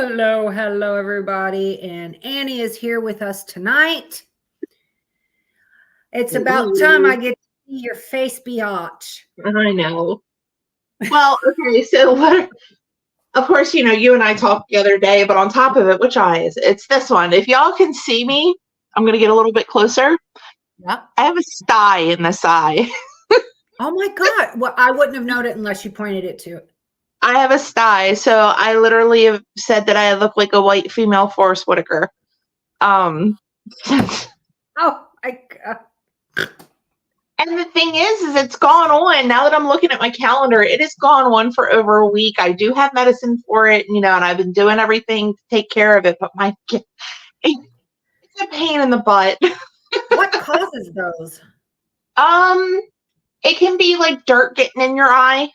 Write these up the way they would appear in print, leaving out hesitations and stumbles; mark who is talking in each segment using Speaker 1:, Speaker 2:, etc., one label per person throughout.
Speaker 1: Hello, everybody. And Annie is here with us tonight. It's about time I get to see your face, biatch.
Speaker 2: I know. Well, okay, so what? Of course, you and I talked the other day, but on top of it, which eye is it? It's this one. If y'all can see me, I'm going to get a little bit closer.
Speaker 1: Yep.
Speaker 2: I have a sty in this eye.
Speaker 1: Oh my God. Well, I wouldn't have known it unless you pointed it to it.
Speaker 2: I have a sty, so I literally have said that I look like a white female Forrest Whitaker.
Speaker 1: Oh my God.
Speaker 2: And the thing is it's gone on. Now that I'm looking at my calendar, it has gone on for over a week. I do have medicine for it, and I've been doing everything to take care of it, but it's a pain in the butt.
Speaker 1: What causes those?
Speaker 2: It can be like dirt getting in your eye.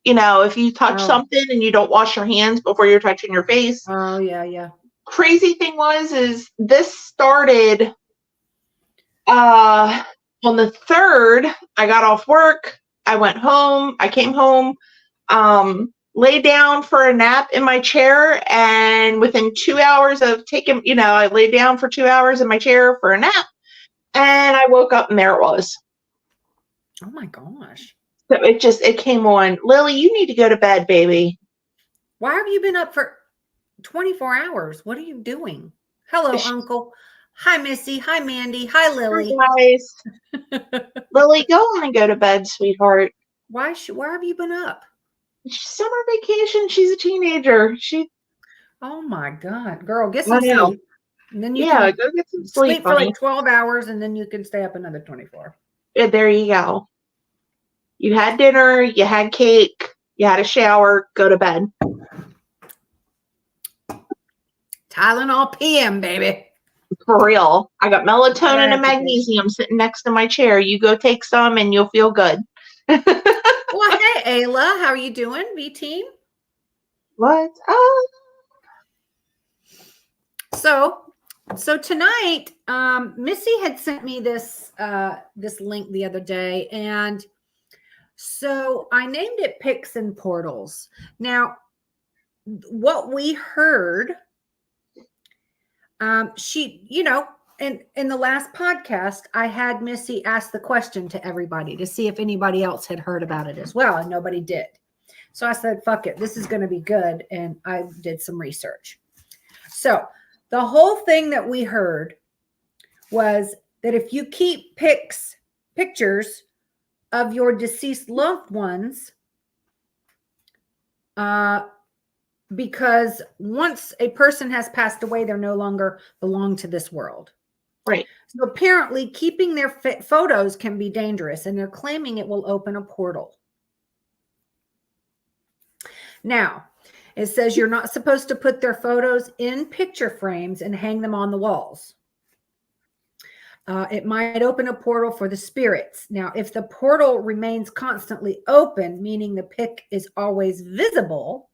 Speaker 2: If you touch something and you don't wash your hands before you're touching your face.
Speaker 1: Oh, yeah.
Speaker 2: Crazy thing is this started on the 3rd. I got off work. I went home. I came home, lay down for a nap in my chair. And within 2 hours of taking, I laid down for 2 hours in my chair for a nap. And I woke up and there it was.
Speaker 1: Oh my gosh.
Speaker 2: So it came on. Lily, you need to go to bed, baby.
Speaker 1: Why have you been up for 24 hours? What are you doing? Hello, Uncle. Hi, Missy. Hi, Mandy. Hi, Lily.
Speaker 2: Hi, guys. Lily, go on and go to bed, sweetheart.
Speaker 1: Why have you been up?
Speaker 2: Summer vacation. She's a teenager.
Speaker 1: Oh my God, girl, get some sleep. And then you
Speaker 2: can go get some sleep
Speaker 1: for like 12 hours, and then you can stay up another 24.
Speaker 2: Yeah, there you go. You had dinner, you had cake, you had a shower, go to bed.
Speaker 1: Tylenol PM, baby.
Speaker 2: For real. I got melatonin and magnesium sitting next to my chair. You go take some and you'll feel good.
Speaker 1: Well, hey, Ayla, how are you doing, V-Team?
Speaker 2: What?
Speaker 1: So tonight, Missy had sent me this link the other day, and so I named it Pics and Portals. Now, what we heard, she, in the last podcast, I had Missy ask the question to everybody to see if anybody else had heard about it as well, and nobody did. So I said, fuck it, this is going to be good, and I did some research. So the whole thing that we heard was that if you keep pictures of your deceased loved ones, because once a person has passed away, they no longer belong to this world.
Speaker 2: Right.
Speaker 1: So apparently keeping their photos can be dangerous, and they're claiming it will open a portal. Now, it says you're not supposed to put their photos in picture frames and hang them on the walls. It might open a portal for the spirits. Now, if the portal remains constantly open, meaning the pic is always visible,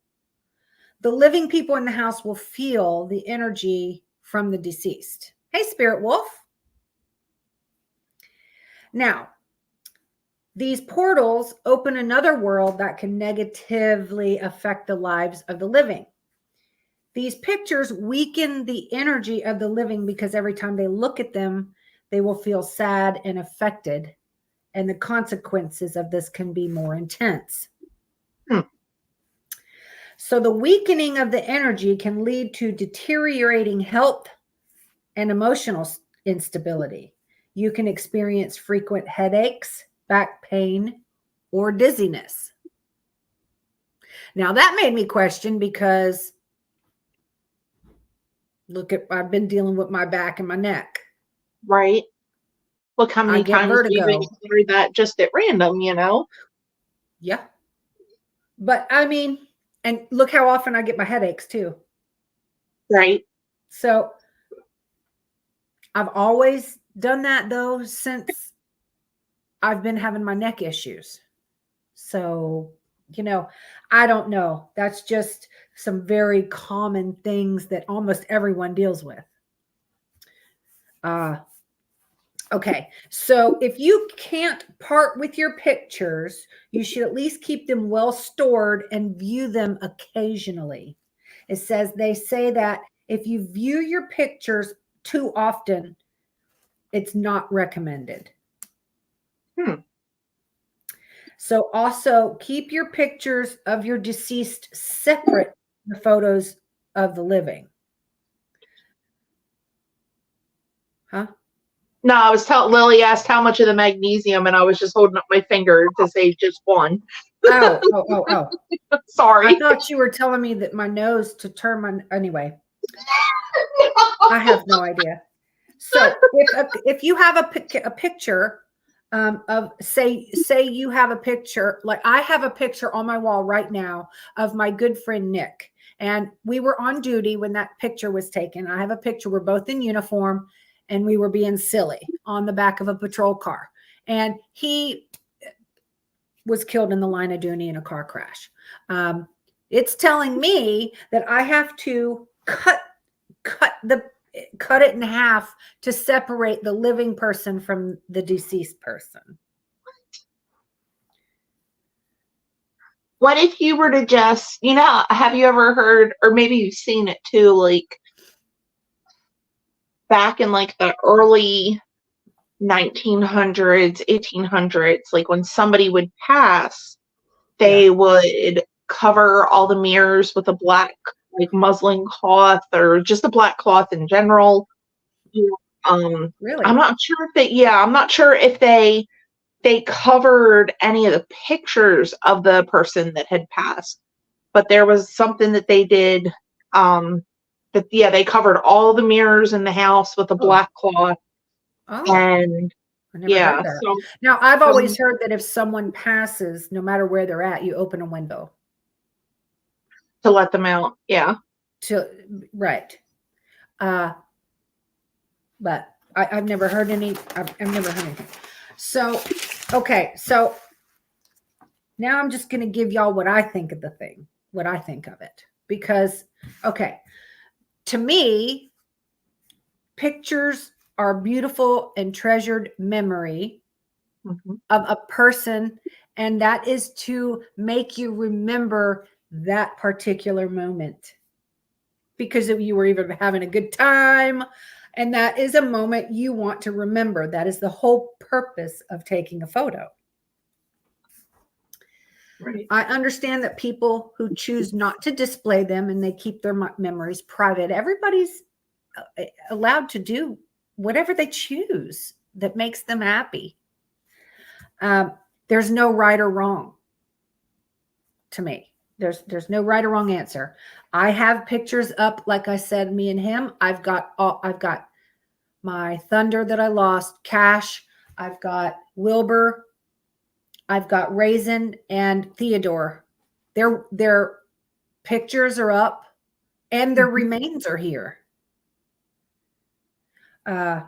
Speaker 1: the living people in the house will feel the energy from the deceased. Hey, Spirit Wolf. Now, these portals open another world that can negatively affect the lives of the living. These pictures weaken the energy of the living because every time they look at them, they will feel sad and affected, and the consequences of this can be more intense. So the weakening of the energy can lead to deteriorating health and emotional instability. You can experience frequent headaches, back pain, or dizziness. Now that made me question, because I've been dealing with my back and my neck.
Speaker 2: Right. Look how many times we've encountered that just at random,
Speaker 1: Yeah. But I mean, and look how often I get my headaches too.
Speaker 2: Right.
Speaker 1: So I've always done that though, since I've been having my neck issues. So, I don't know. That's just some very common things that almost everyone deals with. Okay. So if you can't part with your pictures, you should at least keep them well stored and view them occasionally. It says they say that if you view your pictures too often, it's not recommended. So also keep your pictures of your deceased separate from the photos of the living. Huh?
Speaker 2: No, I was telling Lily asked how much of the magnesium, and I was just holding up my finger to say just one.
Speaker 1: Oh.
Speaker 2: Sorry.
Speaker 1: I thought you were telling me that my nose to turn my anyway. I have no idea. So if you have a picture of say you have a picture, like I have a picture on my wall right now of my good friend Nick, and we were on duty when that picture was taken. I have a picture. We're both in uniform, and we were being silly on the back of a patrol car, and he was killed in the line of duty in a car crash. It's telling me that I have to cut it in half to separate the living person from the deceased person.
Speaker 2: What if you were to just, have you ever heard, or maybe you've seen it too, like back in like the early 1900s, 1800s, like when somebody would pass, they would cover all the mirrors with a black like muslin cloth or just a black cloth in general.
Speaker 1: Really?
Speaker 2: I'm not sure if they covered any of the pictures of the person that had passed, but there was something that they did, they covered all the mirrors in the house with a black cloth. And
Speaker 1: I never heard that.
Speaker 2: so
Speaker 1: now I've always heard that if someone passes, no matter where they're at, you open a window
Speaker 2: to let them out. Yeah.
Speaker 1: Right. But I've never heard any. I've never heard anything. So, okay. So now I'm just going to give y'all what I think of the thing, what I think of it. Because, okay, to me, pictures are beautiful and treasured memory of a person. And that is to make you remember that particular moment. Because if you were even having a good time, and that is a moment you want to remember. That is the whole purpose of taking a photo.
Speaker 2: Right.
Speaker 1: I understand that people who choose not to display them and they keep their memories private, everybody's allowed to do whatever they choose that makes them happy. There's no right or wrong to me. There's no right or wrong answer. I have pictures up, like I said, me and him. I've got my Thunder that I lost, Cash. I've got Wilbur. I've got Raisin and Theodore. Their pictures are up, and their remains are here. I've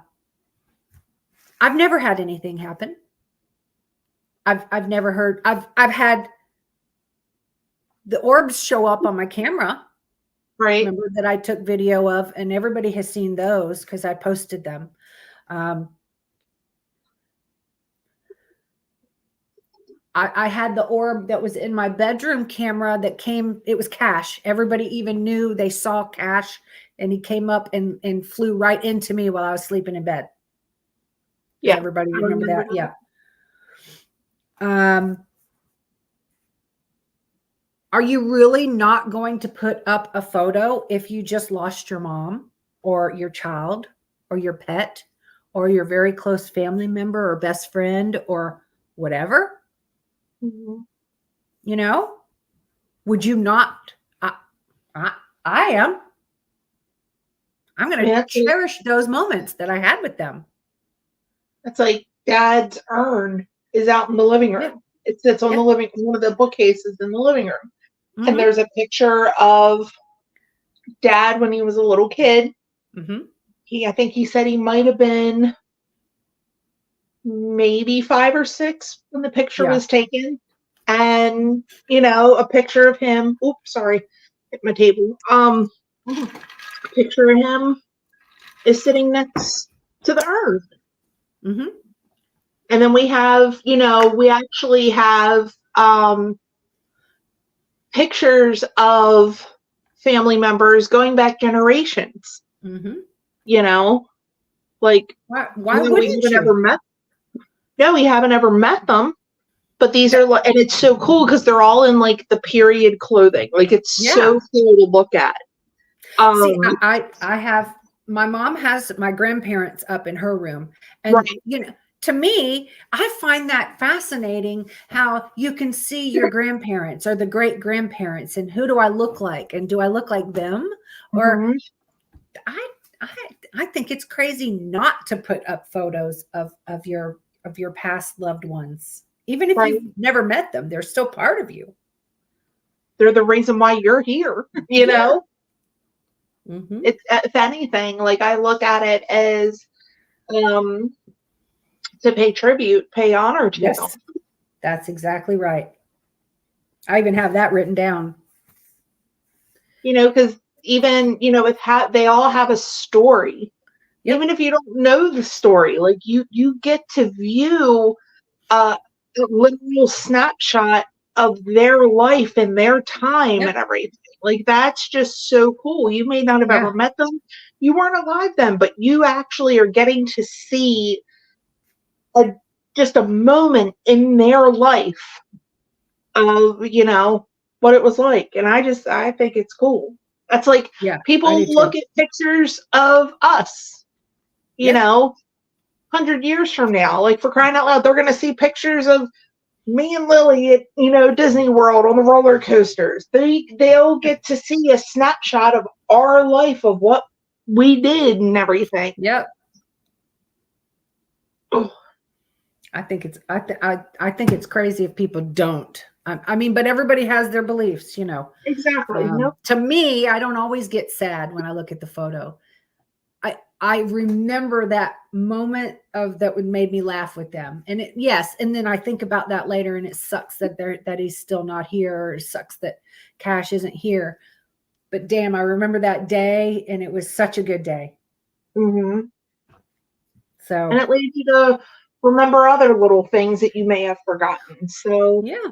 Speaker 1: never had anything happen. I've never heard. I've had the orbs show up on my camera.
Speaker 2: Right.
Speaker 1: Remember that I took video of, and everybody has seen those because I posted them. I had the orb that was in my bedroom camera that came, it was Cash. Everybody even knew they saw Cash, and he came up and flew right into me while I was sleeping in bed.
Speaker 2: Yeah.
Speaker 1: Everybody remember that? Yeah. Are you really not going to put up a photo if you just lost your mom or your child or your pet or your very close family member or best friend or whatever? You know, would you not? I am. I'm going to cherish those moments that I had with them.
Speaker 2: It's like Dad's urn is out in the living room. Yeah. It sits on the one of the bookcases in the living room. And there's a picture of Dad when he was a little kid. I think he said he might have been maybe 5 or 6 when the picture was taken. And, a picture of him. Oops, sorry. Hit my table. A picture of him is sitting next to the urn. And then we have, we actually have pictures of family members going back generations.
Speaker 1: Mm-hmm.
Speaker 2: You know, like
Speaker 1: Why
Speaker 2: no, we
Speaker 1: wouldn't
Speaker 2: haven't
Speaker 1: you?
Speaker 2: ever met. No, we haven't ever met them. But these are like, and it's so cool because they're all in like the period clothing. Like it's
Speaker 1: Yeah.
Speaker 2: so cool to look at.
Speaker 1: See, I have my mom has my grandparents up in her room, and
Speaker 2: Right.
Speaker 1: to me, I find that fascinating how you can see your grandparents or the great grandparents, and who do I look like, and do I look like them, or
Speaker 2: Mhm.
Speaker 1: I I I think it's crazy not to put up photos of your past loved ones, even if
Speaker 2: Right.
Speaker 1: you've never met them, they're still part of you.
Speaker 2: They're the reason why you're here. You
Speaker 1: Yeah.
Speaker 2: know,
Speaker 1: Hmm.
Speaker 2: it's if anything, like I look at it as um to pay tribute, pay honor to them.
Speaker 1: Yes, that's exactly right. I even have that written down.
Speaker 2: You know, because even with they all have a story.
Speaker 1: Yep.
Speaker 2: Even if you don't know the story, like you get to view a literal snapshot of their life and their time and
Speaker 1: Yep.
Speaker 2: everything. Like that's just so cool. You may not have ever
Speaker 1: Yeah.
Speaker 2: met them. You weren't alive then, but you actually are getting to see a just a moment in their life of, what it was like. And I think it's cool. That's like
Speaker 1: Yeah. I
Speaker 2: people
Speaker 1: do
Speaker 2: look
Speaker 1: too.
Speaker 2: at pictures of us, you
Speaker 1: Yep.
Speaker 2: know, 100 years from now, like for crying out loud, they're going to see pictures of me and Lily at Disney World on the roller coasters. They'll get to see a snapshot of our life of what we did and everything.
Speaker 1: Yep.
Speaker 2: Oh,
Speaker 1: I think it's crazy if people don't. I mean, but everybody has their beliefs,
Speaker 2: exactly. Nope.
Speaker 1: To me, I don't always get sad when I look at the photo. I remember that moment of that would made me laugh with them. And yes, and then I think about that later, and it sucks that he's still not here, or it sucks that Cash isn't here. But damn, I remember that day, and it was such a good day.
Speaker 2: Hmm. And
Speaker 1: So
Speaker 2: it leads you to remember other little things that you may have forgotten. So,
Speaker 1: yeah,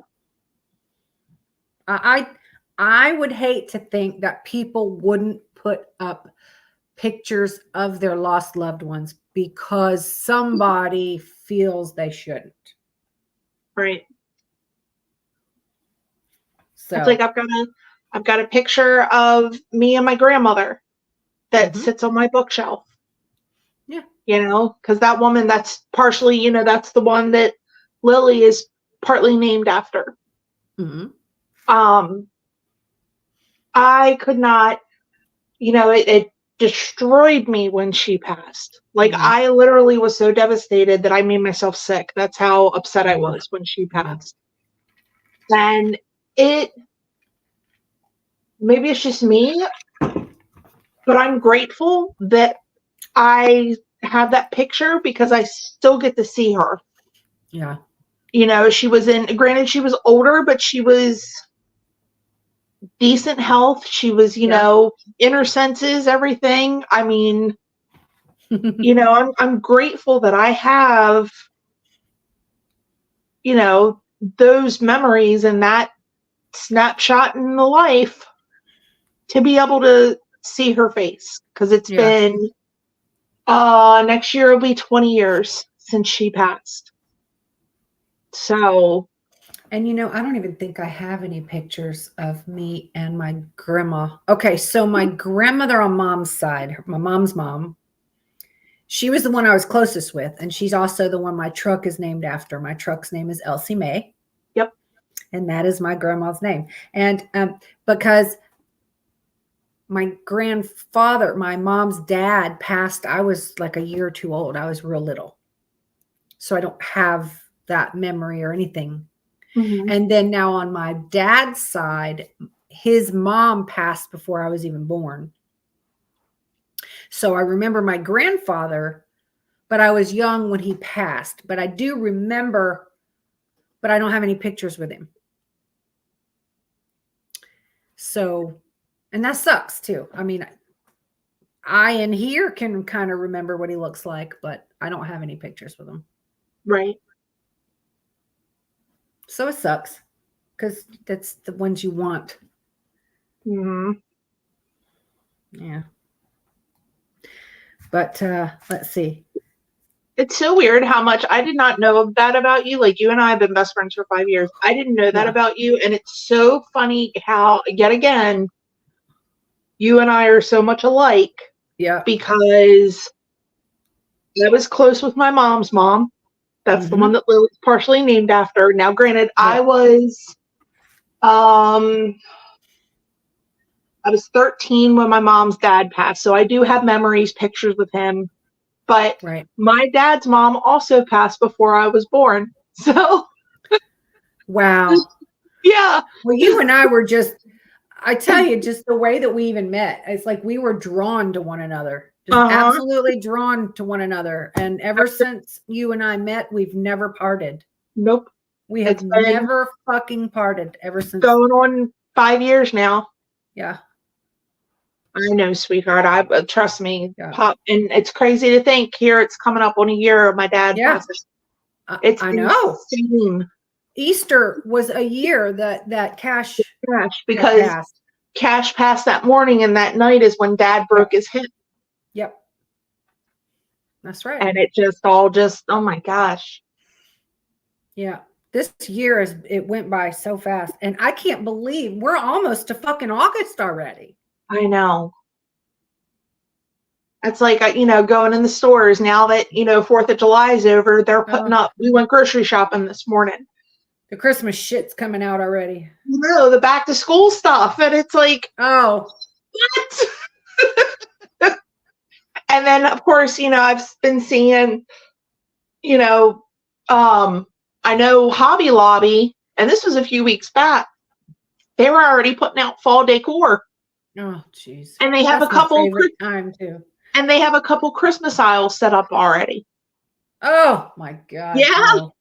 Speaker 1: I I would hate to think that people wouldn't put up pictures of their lost loved ones because somebody feels they shouldn't.
Speaker 2: right. It's like
Speaker 1: So,
Speaker 2: I've got a picture of me and my grandmother that
Speaker 1: mhm,
Speaker 2: sits on my bookshelf.
Speaker 1: yeah.
Speaker 2: Because that woman, that's partially, that's the one that Lily is partly named after.
Speaker 1: Mhm.
Speaker 2: Um, I could not, it destroyed me when she passed. Like,
Speaker 1: Mhm.
Speaker 2: I literally was so devastated that I made myself sick. That's how upset I
Speaker 1: Ugh,
Speaker 2: was when she
Speaker 1: yeah.
Speaker 2: passed. And maybe it's just me, but I'm grateful that I have that picture because I still get to see her.
Speaker 1: Yeah.
Speaker 2: She was granted, she was older, but she was decent health. She was,
Speaker 1: Yeah.
Speaker 2: in her senses, everything. I mean, I'm grateful that I have, you know, those memories and that snapshot in the life to be able to see her face because it's
Speaker 1: Yeah.
Speaker 2: been next year will be 20 years since she passed. So,
Speaker 1: And I don't even think I have any pictures of me and my grandma. Okay, so my grandmother on mom's side, my mom's mom, she was the one I was closest with, and she's also the one my truck is named after. My truck's name is Elsie Mae,
Speaker 2: yep.
Speaker 1: and that is my grandma's name. And because my grandfather, my mom's dad, passed, I was like a year or two old. I was real little, so I don't have that memory or anything.
Speaker 2: Mm-hmm.
Speaker 1: And then now on my dad's side, his mom passed before I was even born. So I remember my grandfather, but I was young when he passed. But I do remember, but I don't have any pictures with him. So, and that sucks too. I mean, I in here can kind of remember what he looks like, but I don't have any pictures with him.
Speaker 2: Right.
Speaker 1: So it sucks because that's the ones you want.
Speaker 2: Mm-hmm.
Speaker 1: Yeah. But let's see.
Speaker 2: It's so weird how much I did not know that about you. Like, you and I have been best friends for 5 years. I didn't know that about you. And it's so funny how, yet again, you and I are so much alike.
Speaker 1: Yeah.
Speaker 2: Because I was close with my mom's mom. That's the one that Lily's partially named after. Now, granted, I was 13 when my mom's dad passed. So I do have memories, pictures with him. But my dad's mom also passed before I was born. So.
Speaker 1: Wow.
Speaker 2: Yeah.
Speaker 1: Well, you and I were just, I tell you, just the way that we even met, it's like we were drawn to one another. Just absolutely drawn to one another. And ever since you and I met, we've never parted.
Speaker 2: Nope.
Speaker 1: We have never fucking parted ever since.
Speaker 2: Going on 5 years now.
Speaker 1: Yeah.
Speaker 2: I know, sweetheart. I trust me. Pop, and it's crazy to think here it's coming up on a year of my dad passes. It's
Speaker 1: I know.
Speaker 2: insane.
Speaker 1: Easter was a year that Cash
Speaker 2: because Cash passed that morning, and that night is when Dad broke his hip.
Speaker 1: Yep. That's right.
Speaker 2: And it just all oh my gosh.
Speaker 1: Yeah. This year it went by so fast, and I can't believe we're almost to fucking August already.
Speaker 2: I know. It's like, going in the stores now that, 4th of July is over, they're putting up, we went grocery shopping this morning.
Speaker 1: The Christmas shit's coming out already.
Speaker 2: No, the back to school stuff. And it's like,
Speaker 1: oh,
Speaker 2: what? And then, of course, I've been seeing, I know Hobby Lobby, and this was a few weeks back, they were already putting out fall decor.
Speaker 1: Oh, jeez.
Speaker 2: And they have a couple
Speaker 1: time too.
Speaker 2: And they have a couple Christmas aisles set up already.
Speaker 1: Oh my God.
Speaker 2: Yeah. No.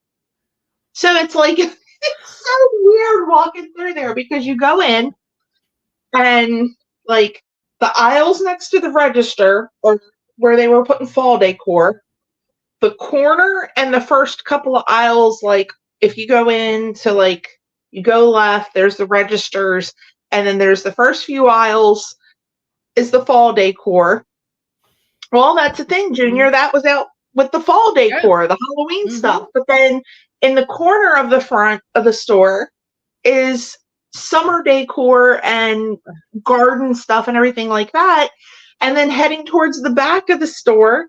Speaker 2: So it's like, it's so weird walking through there because you go in and like the aisles next to the register or where they were putting fall decor, the corner and the first couple of aisles, like if you go in to like, you go left, there's the registers, and then there's the first few aisles is the fall decor. Well, that's the thing, Junior. That was out with the fall decor, the Halloween stuff. But then in the corner of the front of the store is summer decor and garden stuff and everything like that. And then heading towards the back of the store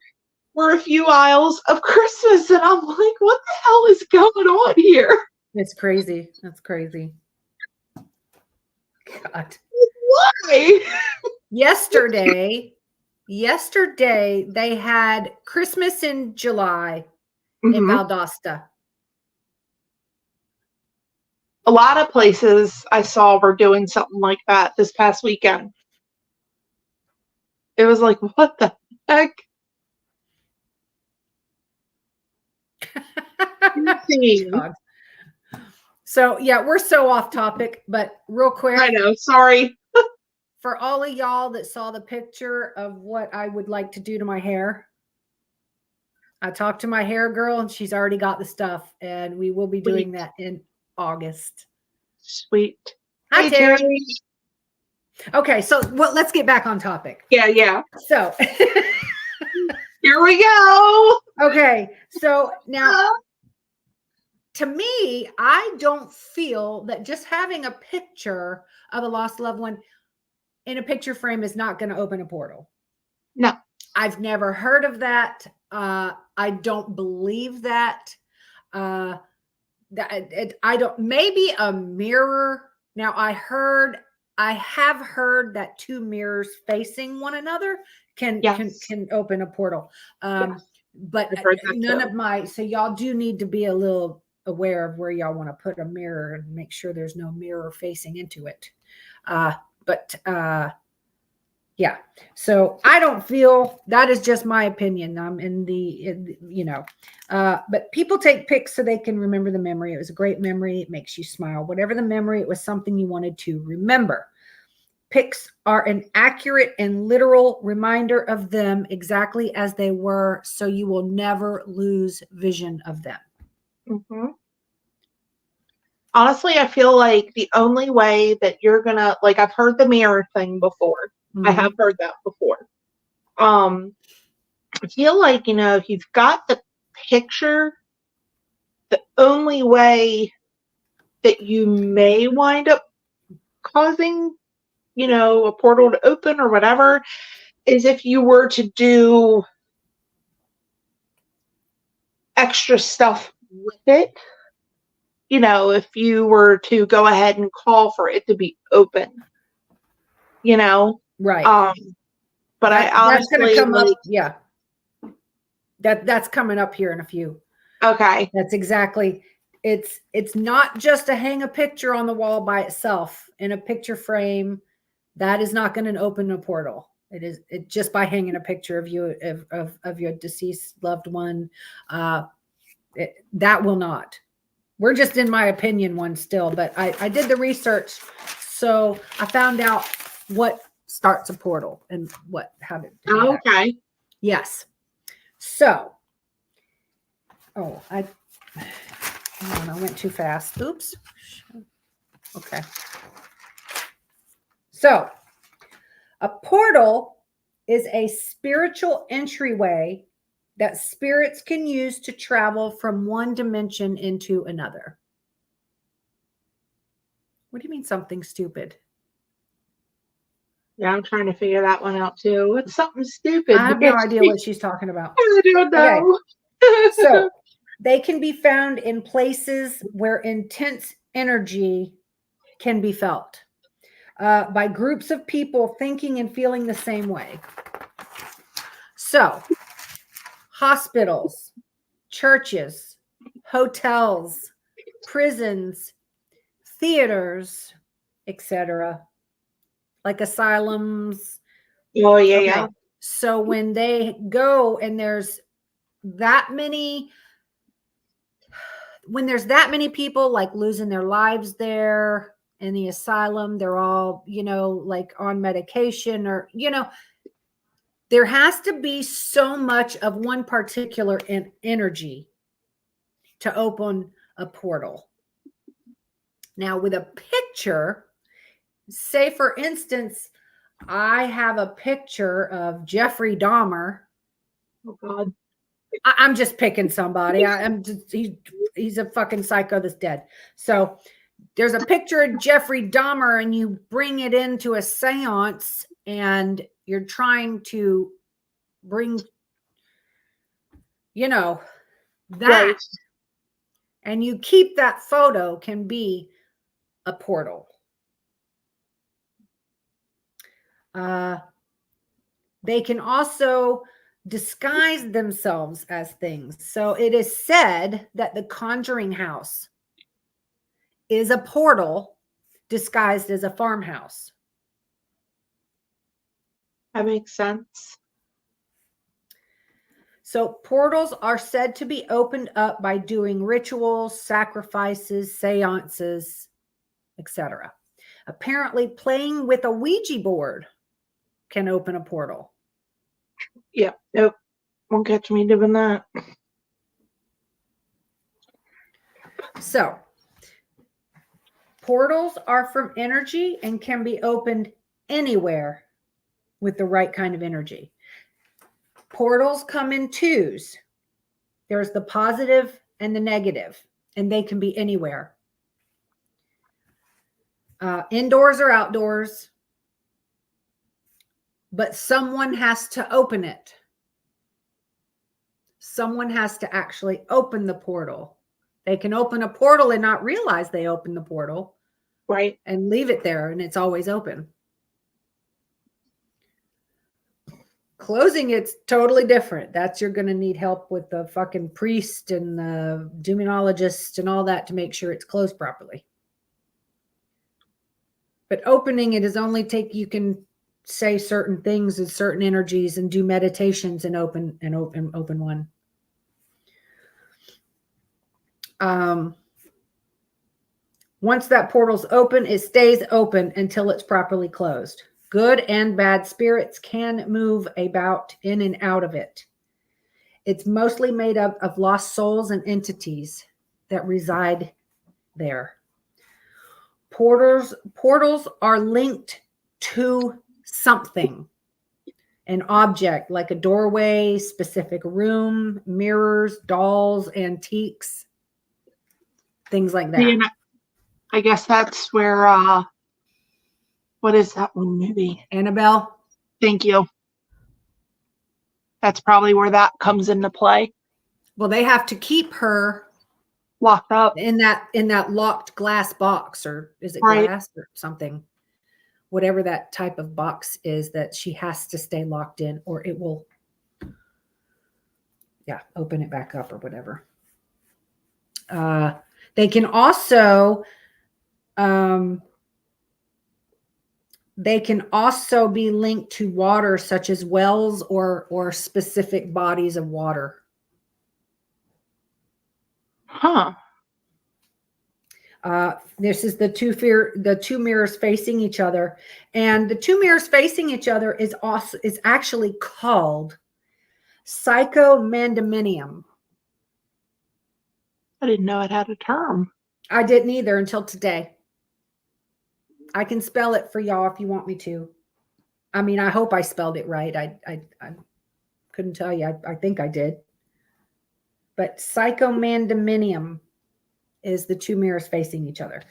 Speaker 2: were a few aisles of Christmas. And I'm like, what the hell is going on here?
Speaker 1: It's crazy. That's crazy. God.
Speaker 2: Why?
Speaker 1: Yesterday they had Christmas in July in Valdosta.
Speaker 2: A lot of places I saw were doing something like that this past weekend. It was like, what the heck?
Speaker 1: God. So yeah, we're so off topic, but real quick.
Speaker 2: I know, sorry.
Speaker 1: For all of y'all that saw the picture of what I would like to do to my hair, I talked to my hair girl and she's already got the stuff, and we will be doing that in August.
Speaker 2: Sweet.
Speaker 1: Hi, Terry. Okay, so let's get back on topic.
Speaker 2: Yeah.
Speaker 1: So
Speaker 2: here we go.
Speaker 1: Okay, so now to me, I don't feel that just having a picture of a lost loved one in a picture frame is not going to open a portal.
Speaker 2: No.
Speaker 1: I've never heard of that. I don't believe that. I don't, maybe a mirror. Now I have heard that two mirrors facing one another can open a portal. But none of so y'all do need to be a little aware of where y'all want to put a mirror and make sure there's no mirror facing into it. Yeah, so I don't feel, that is just my opinion. I'm but people take pics so they can remember the memory. It was a great memory. It makes you smile. Whatever the memory, it was something you wanted to remember. Pics are an accurate and literal reminder of them exactly as they were, so you will never lose vision of them.
Speaker 2: Honestly, I feel like the only way that you're gonna, like, I've heard the mirror thing before. I have heard that before. I feel like, if you've got the picture, the only way that you may wind up causing, a portal to open or whatever, is if you were to do extra stuff with it. If you were to go ahead and call for it to be open,
Speaker 1: Right.
Speaker 2: But I
Speaker 1: That's going to
Speaker 2: honestly,
Speaker 1: come up.
Speaker 2: like,
Speaker 1: Yeah. That's coming up here in a few.
Speaker 2: okay.
Speaker 1: That's exactly. It's not just to hang a picture on the wall by itself in a picture frame. That is not going to open a portal. It just by hanging a picture of you of your deceased loved one. That will not. We're just, in my opinion, one still, but I did the research, so I found out what starts a portal and how to.
Speaker 2: Okay.
Speaker 1: Yes. So, I went too fast. Oops. Okay. So, a portal is a spiritual entryway that spirits can use to travel from one dimension into another. What do you mean something stupid?
Speaker 2: Yeah, I'm trying to figure that one out too. What's something stupid?
Speaker 1: I have no idea what she's talking about.
Speaker 2: I don't know.
Speaker 1: Okay. So they can be found in places where intense energy can be felt by groups of people thinking and feeling the same way. So hospitals, churches, hotels, prisons, theaters, etc., like asylums.
Speaker 2: Oh, yeah, okay. Yeah.
Speaker 1: So when they go and there's that many people like losing their lives there in the asylum, they're all, like on medication or, there has to be so much of one particular energy to open a portal. Now, with a picture, say for instance, I have a picture of Jeffrey Dahmer.
Speaker 2: Oh God.
Speaker 1: I'm just picking somebody. He's a fucking psycho that's dead. So there's a picture of Jeffrey Dahmer and you bring it into a seance and you're trying to bring, that. Right. And you keep that photo can be a portal. They can also disguise themselves as things. So it is said that the Conjuring House is a portal disguised as a farmhouse.
Speaker 2: That makes sense.
Speaker 1: So portals are said to be opened up by doing rituals, sacrifices, seances, etc. Apparently, playing with a Ouija board can open a portal.
Speaker 2: Yeah, nope. Won't catch me doing that.
Speaker 1: So, portals are from energy and can be opened anywhere with the right kind of energy. Portals come in twos. There's the positive and the negative, and they can be anywhere. Indoors or outdoors, but someone has to open it. Someone has to actually open the portal. They can open a portal and not realize they opened the portal.
Speaker 2: Right.
Speaker 1: And leave it there, and it's always open. Closing it's totally different. That's you're going to need help with the fucking priest and the demonologist and all that to make sure it's closed properly. But opening it is only you can say certain things and certain energies and do meditations and open one. Once that portal's open, it stays open until it's properly closed. Good and bad spirits can move about in and out of it. It's mostly made up of lost souls and entities that reside there. Portals are linked to something, an object like a doorway, specific room, mirrors, dolls, antiques, things like that.
Speaker 2: You know, I guess that's where, what is that one movie?
Speaker 1: Annabelle.
Speaker 2: Thank you. That's probably where that comes into play.
Speaker 1: Well, they have to keep her
Speaker 2: locked up
Speaker 1: in that locked glass box, or is it
Speaker 2: right.
Speaker 1: glass or something? Whatever that type of box is that she has to stay locked in, or it will, open it back up or whatever. They can also, be linked to water, such as wells or specific bodies of water.
Speaker 2: Huh.
Speaker 1: This is the two mirrors facing each other, and the two mirrors facing each other is actually called psychomandaminium.
Speaker 2: I didn't know it had a term.
Speaker 1: I didn't either until today. I can spell it for y'all if you want me to. I mean, I hope I spelled it right. I couldn't tell you. I think I did. But psychomandaminium is the two mirrors facing each other.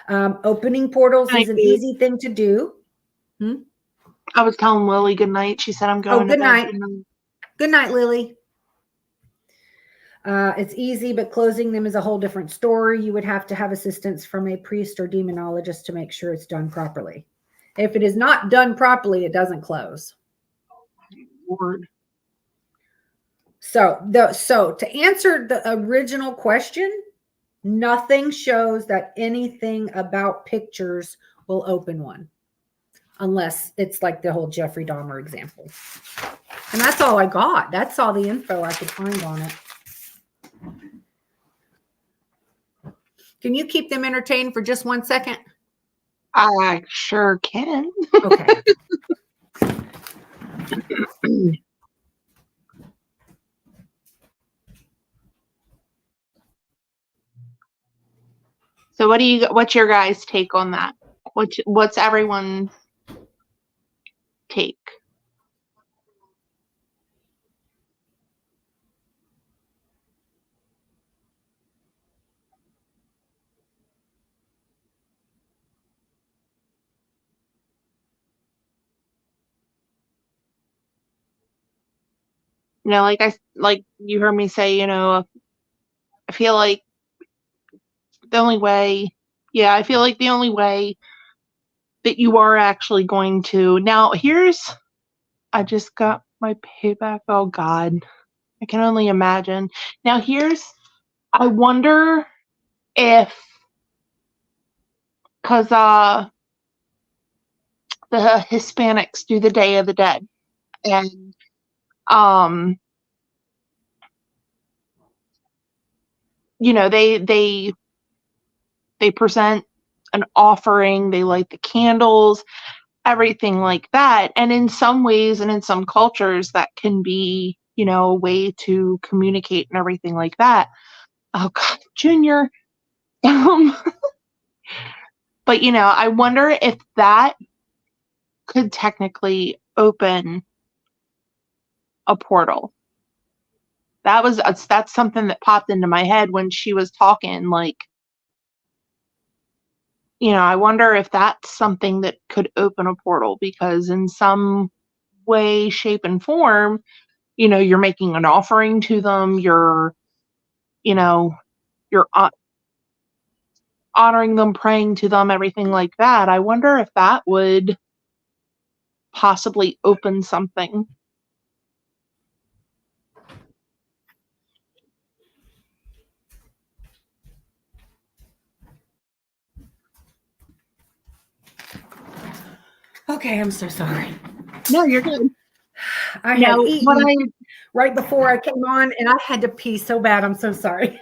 Speaker 1: Opening portals is an easy thing to do.
Speaker 2: I was telling Lily good night. She said, I'm going to bed.
Speaker 1: Night. Good night, Lily. It's easy, but closing them is a whole different story. You would have to have assistance from a priest or demonologist to make sure it's done properly. If it is not done properly, it doesn't close.
Speaker 2: Lord.
Speaker 1: So to answer the original question, nothing shows that anything about pictures will open one, unless it's like the whole Jeffrey Dahmer example. And that's all I got. That's all the info I could find on it. Can you keep them entertained for just 1 second?
Speaker 2: I sure can.
Speaker 1: Okay.
Speaker 2: So what's your guys' take on that? What's everyone's take? You know, like you heard me say, you know, I feel like the only way that you are actually going to. Now, I just got my payback. Oh, God. I can only imagine. Now, I wonder if, because the Hispanics do the Day of the Dead. And, you know, they present an offering, they light the candles, everything like that. And in some ways and in some cultures, that can be, you know, a way to communicate and everything like that. Oh God, Junior. But, you know, I wonder if that could technically open a portal. That's something that popped into my head when she was talking, like, you know, I wonder if that's something that could open a portal, because in some way, shape, and form, you know, you're making an offering to them, you're honoring them, praying to them, everything like that. I wonder if that would possibly open something.
Speaker 1: Okay, I'm so sorry.
Speaker 2: No, you're good.
Speaker 1: I had eaten right before I came on, and I had to pee so bad. I'm so sorry.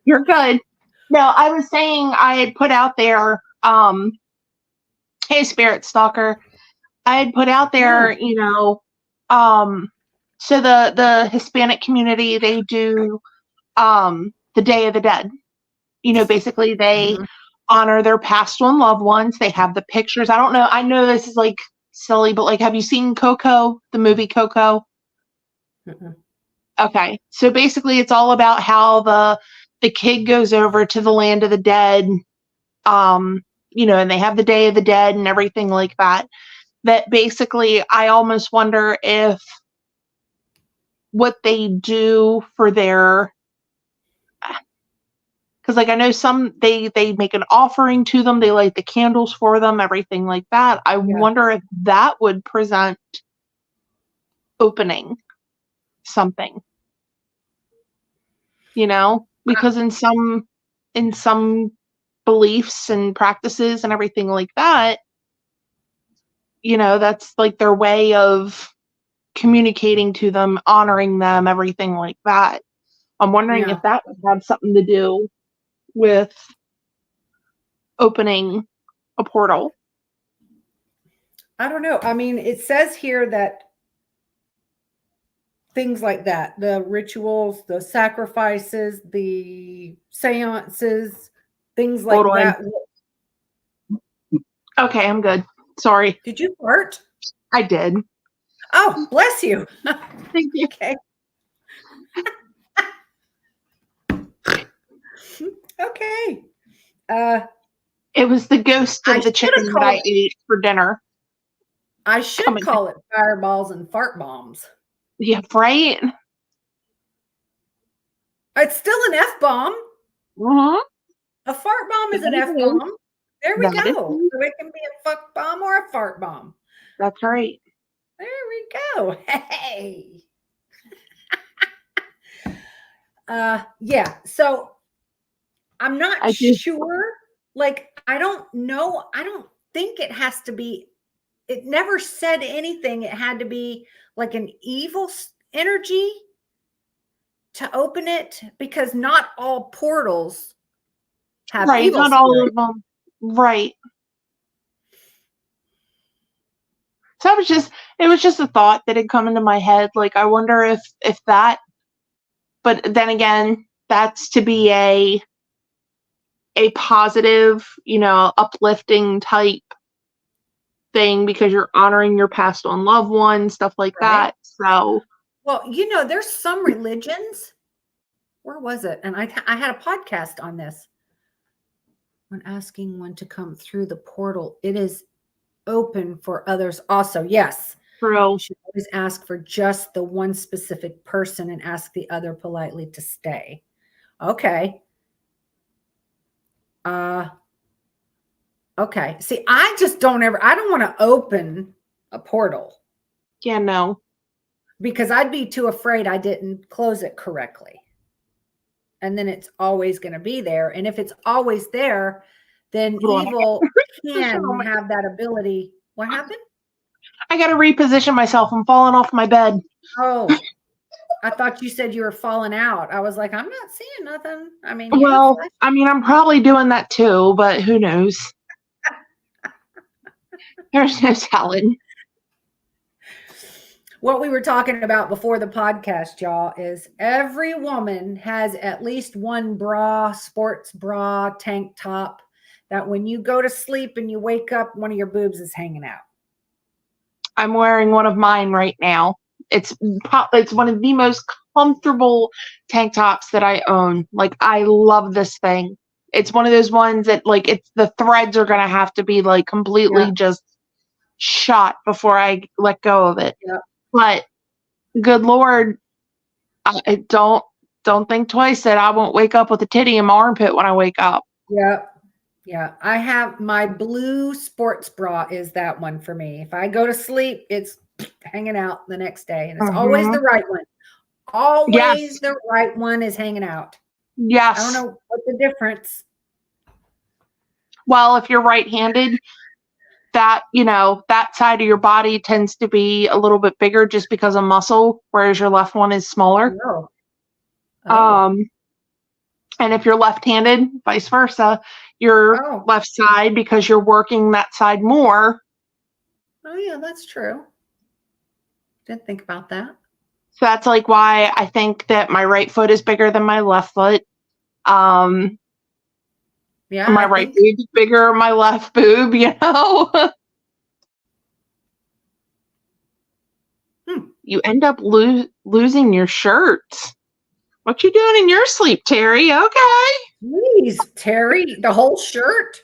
Speaker 2: You're good. No, I was saying I had put out there, hey, Spirit Stalker, I had put out there, you know, so the Hispanic community, they do the Day of the Dead. You know, basically they honor their passed on loved ones. They have the pictures. I don't know. I know this is like silly, but like, have you seen Coco, the movie Coco?
Speaker 1: Mm-mm.
Speaker 2: Okay. So basically it's all about how the kid goes over to the land of the dead. And they have the Day of the Dead and everything like that. That basically I almost wonder if what they do for their, because like I know some they make an offering to them, they light the candles for them, everything like that. I wonder if that would present opening something, because in some beliefs and practices and everything like that, that's like their way of communicating to them, honoring them, everything like that. I'm wondering if that would have something to do with opening a portal.
Speaker 1: I don't know. I mean, it says here that things like that, the rituals, the sacrifices, the seances, things like
Speaker 2: Hold on.
Speaker 1: that.
Speaker 2: Okay, I'm good. Sorry.
Speaker 1: Did you fart?
Speaker 2: I did.
Speaker 1: Oh, bless you.
Speaker 2: Thank you.
Speaker 1: Okay. Okay.
Speaker 2: It was the ghost of the chicken that I ate for dinner.
Speaker 1: I should call it fireballs and fart bombs.
Speaker 2: Yeah, right?
Speaker 1: It's still an F-bomb.
Speaker 2: Mm-hmm.
Speaker 1: A fart bomb is an F-bomb. There we go. So it can be a fuck bomb or a fart bomb.
Speaker 2: That's right.
Speaker 1: There we go. Hey. Yeah. So I'm not sure. Like, I don't know. I don't think it has to be. It never said anything. It had to be like an evil energy to open it, because not all portals have evil.
Speaker 2: Not all of them. Right. So it was just a thought that had come into my head. Like, I wonder if that, but then again, that's to be a positive, uplifting type thing, because you're honoring your passed on loved one, stuff like that. So,
Speaker 1: well, there's some religions. Where was it? And I had a podcast on this. When asking when to come through the portal, it is open for others also. Yes.
Speaker 2: True.
Speaker 1: You should always ask for just the one specific person and ask the other politely to stay. Okay. Okay. See, I don't want to open a portal.
Speaker 2: Yeah, no.
Speaker 1: Because I'd be too afraid I didn't close it correctly. And then it's always going to be there. And if it's always there, then evil can have that ability. What happened?
Speaker 2: I got to reposition myself. I'm falling off my bed.
Speaker 1: Oh, I thought you said you were falling out. I was like, I'm not seeing nothing. I mean,
Speaker 2: I'm probably doing that too, but who knows? There's no telling.
Speaker 1: What we were talking about before the podcast, y'all, is every woman has at least one bra, sports bra, tank top, that when you go to sleep and you wake up, one of your boobs is hanging out.
Speaker 2: I'm wearing one of mine right now. It's one of the most comfortable tank tops that I own. Like, I love this thing. It's one of those ones that, like, the threads are going to have to be like completely just shot before I let go of it.
Speaker 1: Yeah.
Speaker 2: But good Lord, I don't think twice that I won't wake up with a titty in my armpit when I wake up.
Speaker 1: Yeah. Yeah. I have my blue sports bra is that one for me. If I go to sleep, it's hanging out the next day. And it's always the right one. Always the right one is hanging out.
Speaker 2: Yes.
Speaker 1: I don't know what the difference.
Speaker 2: Well, if you're right-handed, that, that side of your body tends to be a little bit bigger just because of muscle, whereas your left one is smaller. And if you're left-handed, vice versa, your left side, because you're working that side more.
Speaker 1: Oh yeah, that's true. Didn't think about that.
Speaker 2: So that's like why I think that my right foot is bigger than my left foot.
Speaker 1: Yeah,
Speaker 2: My
Speaker 1: I
Speaker 2: right
Speaker 1: think.
Speaker 2: boob's bigger, my left boob, you know? You end up losing your shirts. What you doing in your sleep, Terry? Okay.
Speaker 1: Please, Terry, the whole shirt.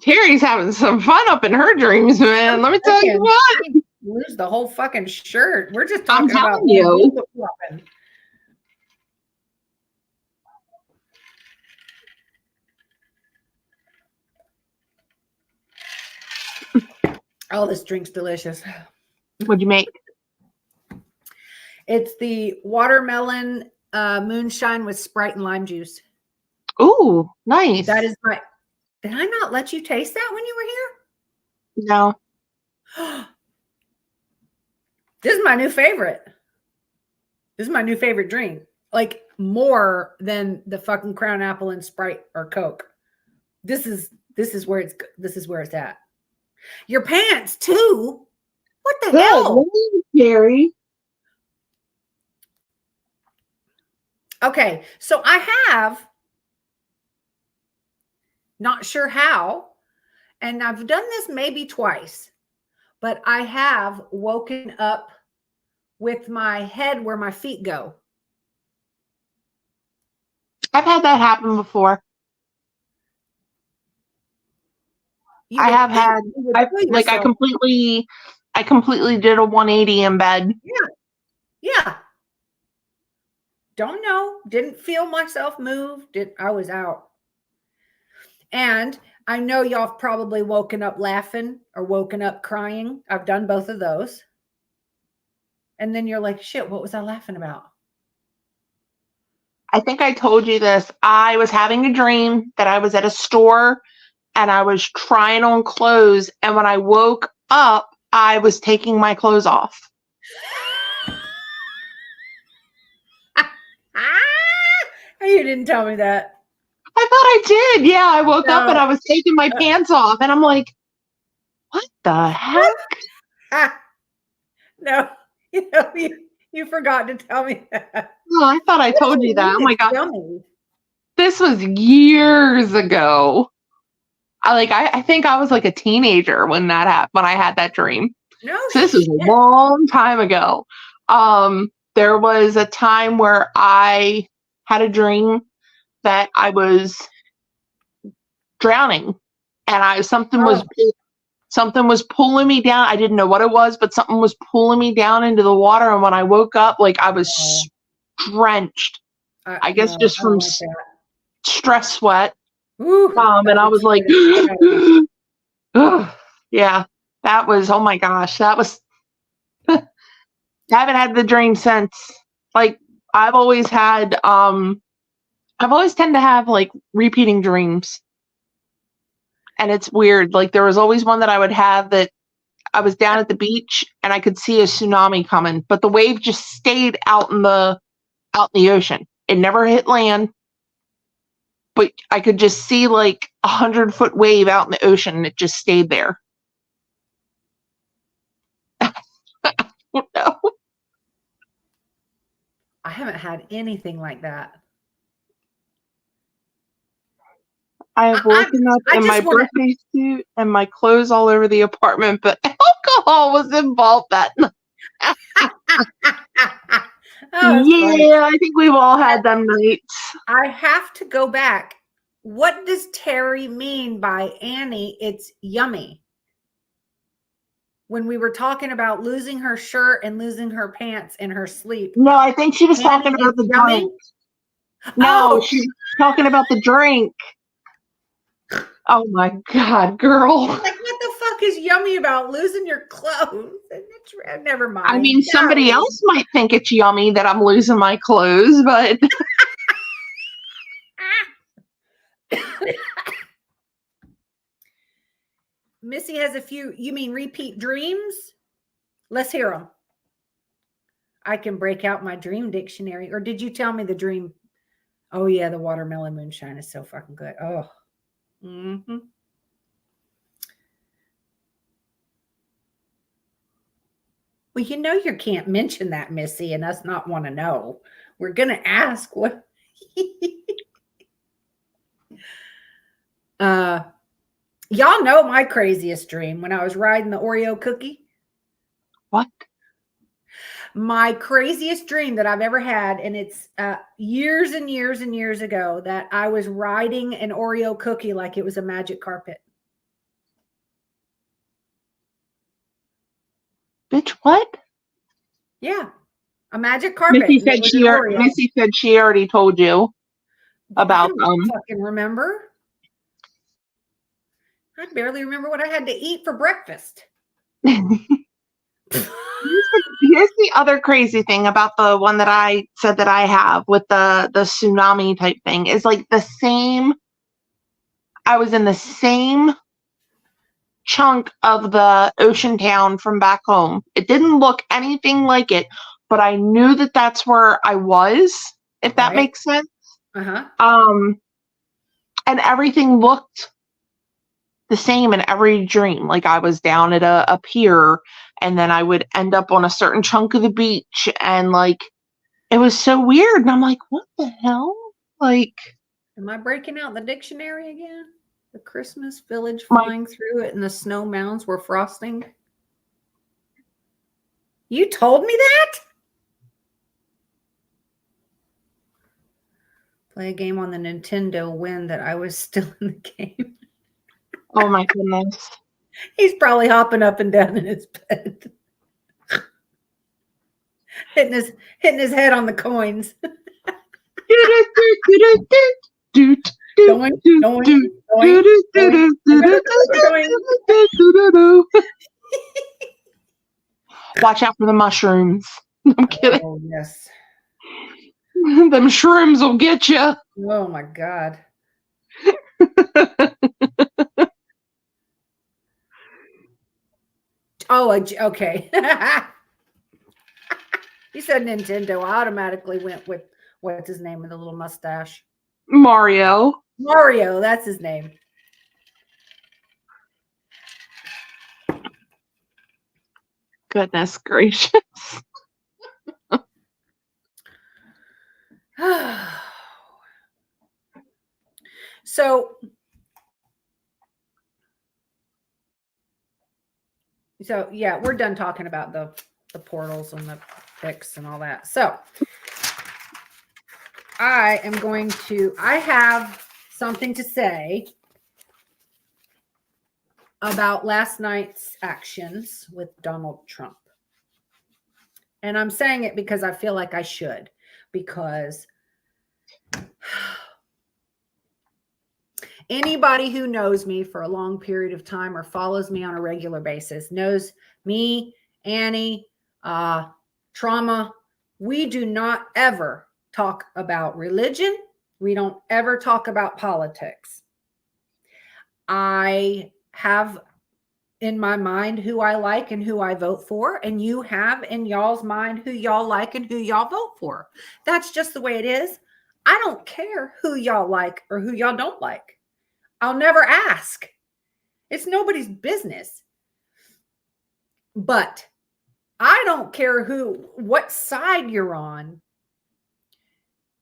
Speaker 2: Terry's having some fun up in her dreams, man. Let me tell you what.
Speaker 1: Lose the whole fucking shirt. We're just
Speaker 2: I'm
Speaker 1: talking about
Speaker 2: telling you.
Speaker 1: flopping. Oh, this drink's delicious.
Speaker 2: What'd you make?
Speaker 1: It's the watermelon moonshine with Sprite and lime juice.
Speaker 2: Ooh, nice.
Speaker 1: That is my. Did I not let you taste that when you were
Speaker 2: No.
Speaker 1: here? This is my new favorite. This is my new favorite drink. Like more than the fucking Crown Apple and Sprite or Coke. This is where it's at. Your pants too. What the hell?
Speaker 2: Terry.
Speaker 1: Okay, so I have, not sure how, and I've done this maybe twice, but I have woken up with my head where my feet go.
Speaker 2: I've had that happen before. I have had. I completely did a 180 in bed.
Speaker 1: Yeah. Don't know. Didn't feel myself move. I was out. And I know y'all have probably woken up laughing or woken up crying. I've done both of those. And then you're like, shit, what was I laughing about?
Speaker 2: I think I told you this. I was having a dream that I was at a store and I was trying on clothes. And when I woke up, I was taking my clothes off.
Speaker 1: You didn't tell me that.
Speaker 2: I thought I did. Yeah, I woke up and I was taking my pants off. And I'm like, what the heck?
Speaker 1: No, you forgot to tell me that.
Speaker 2: Oh, I thought I told you that. Oh my God. This was years ago. I think I was like a teenager when that happened, when I had that dream.
Speaker 1: No,
Speaker 2: so this was a long time ago. There was a time where I had a dream that I was drowning and something was pulling me down. I didn't know what it was, but something was pulling me down into the water. And when I woke up, I was drenched. I guess just from stress sweat.
Speaker 1: Ooh,
Speaker 2: and I was like, yeah, that was, oh my gosh, that was, I haven't had the dream since. I've always tend to have repeating dreams. And it's weird. There was always one that I would have that I was down at the beach and I could see a tsunami coming, but the wave just stayed out in the ocean. It never hit land, but I could just see 100-foot wave out in the ocean and it just stayed there. No.
Speaker 1: I haven't had anything like that.
Speaker 2: I have woken up in my birthday suit and my clothes all over the apartment, but alcohol was involved that night. Yeah, I think we've all had them nights.
Speaker 1: I have to go back. What does Terry mean by Annie? It's yummy. When we were talking about losing her shirt and losing her pants in her sleep.
Speaker 2: No, I think she was talking about the drink. No, she's talking about the drink. Oh my God, girl.
Speaker 1: What the fuck is yummy about losing your clothes? Never mind.
Speaker 2: I mean, somebody else might think it's yummy that I'm losing my clothes, but.
Speaker 1: Missy has a few, you mean repeat dreams? Let's hear them. I can break out my dream dictionary. Or did you tell me the dream? Oh, yeah, the watermelon moonshine is so fucking good. Oh. Mm-hmm. Well, you know you can't mention that, Missy, and us not want to know. We're gonna ask what. Y'all know my craziest dream when I was riding the Oreo cookie.
Speaker 2: What?
Speaker 1: My craziest dream that I've ever had, and it's years and years and years ago, that I was riding an Oreo cookie like it was a magic carpet.
Speaker 2: Bitch, what?
Speaker 1: Yeah, a magic carpet.
Speaker 2: Missy said she already told you about
Speaker 1: I don't fucking remember. I barely remember what I had to eat for breakfast.
Speaker 2: Here's the other crazy thing about the one that I said that I have with the tsunami type thing is like the same. I was in the same chunk of the ocean town from back home. It didn't look anything like it, but I knew that that's where I was, if that makes sense. And everything looked the same in every dream. Like I was down at a pier, and then I would end up on a certain chunk of the beach, and like it was so weird. And I'm like, what the hell? Like,
Speaker 1: am I breaking out the dictionary again? The Christmas village flying through it, and the snow mounds were frosting. You told me that? Play a game on the Nintendo, win that I was still in the game.
Speaker 2: Oh my goodness.
Speaker 1: He's probably hopping up and down in his bed. hitting his head on the coins.
Speaker 2: Watch out for the mushrooms. I'm kidding.
Speaker 1: Oh, yes.
Speaker 2: Them shrooms will get you.
Speaker 1: Oh my God. Oh, okay. You said Nintendo. I automatically went with what's his name with the little mustache.
Speaker 2: Mario,
Speaker 1: that's his name.
Speaker 2: Goodness gracious.
Speaker 1: So yeah, we're done talking about the portals and the pics and all that. So I have something to say about last night's actions with Donald Trump. And I'm saying it because I feel like I should, because anybody who knows me for a long period of time or follows me on a regular basis knows me, Annie, Trauma. We do not ever talk about religion. We don't ever talk about politics. I have in my mind who I like and who I vote for, and you have in y'all's mind who y'all like and who y'all vote for. That's just the way it is. I don't care who y'all like or who y'all don't like. I'll never ask. It's nobody's business. But I don't care what side you're on.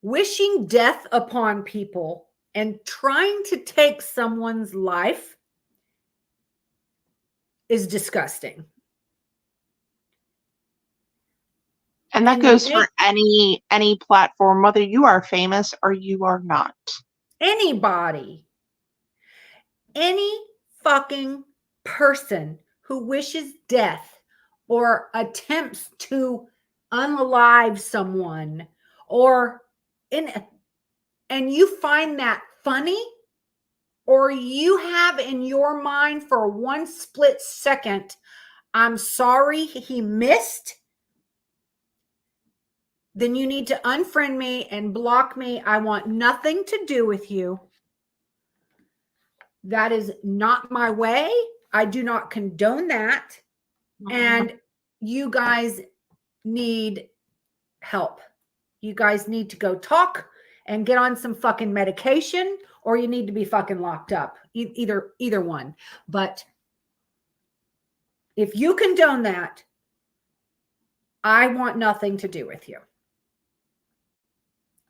Speaker 1: Wishing death upon people and trying to take someone's life is disgusting.
Speaker 2: And that goes for any platform, whether you are famous or you are not.
Speaker 1: Anybody. Any fucking person who wishes death or attempts to unalive someone and you find that funny, or you have in your mind for one split second, I'm sorry he missed, then you need to unfriend me and block me. I want nothing to do with you. That is not my way. I do not condone that. And you guys need help. You guys need to go talk and get on some fucking medication, or you need to be fucking locked up. Either one. But if you condone that, I want nothing to do with you.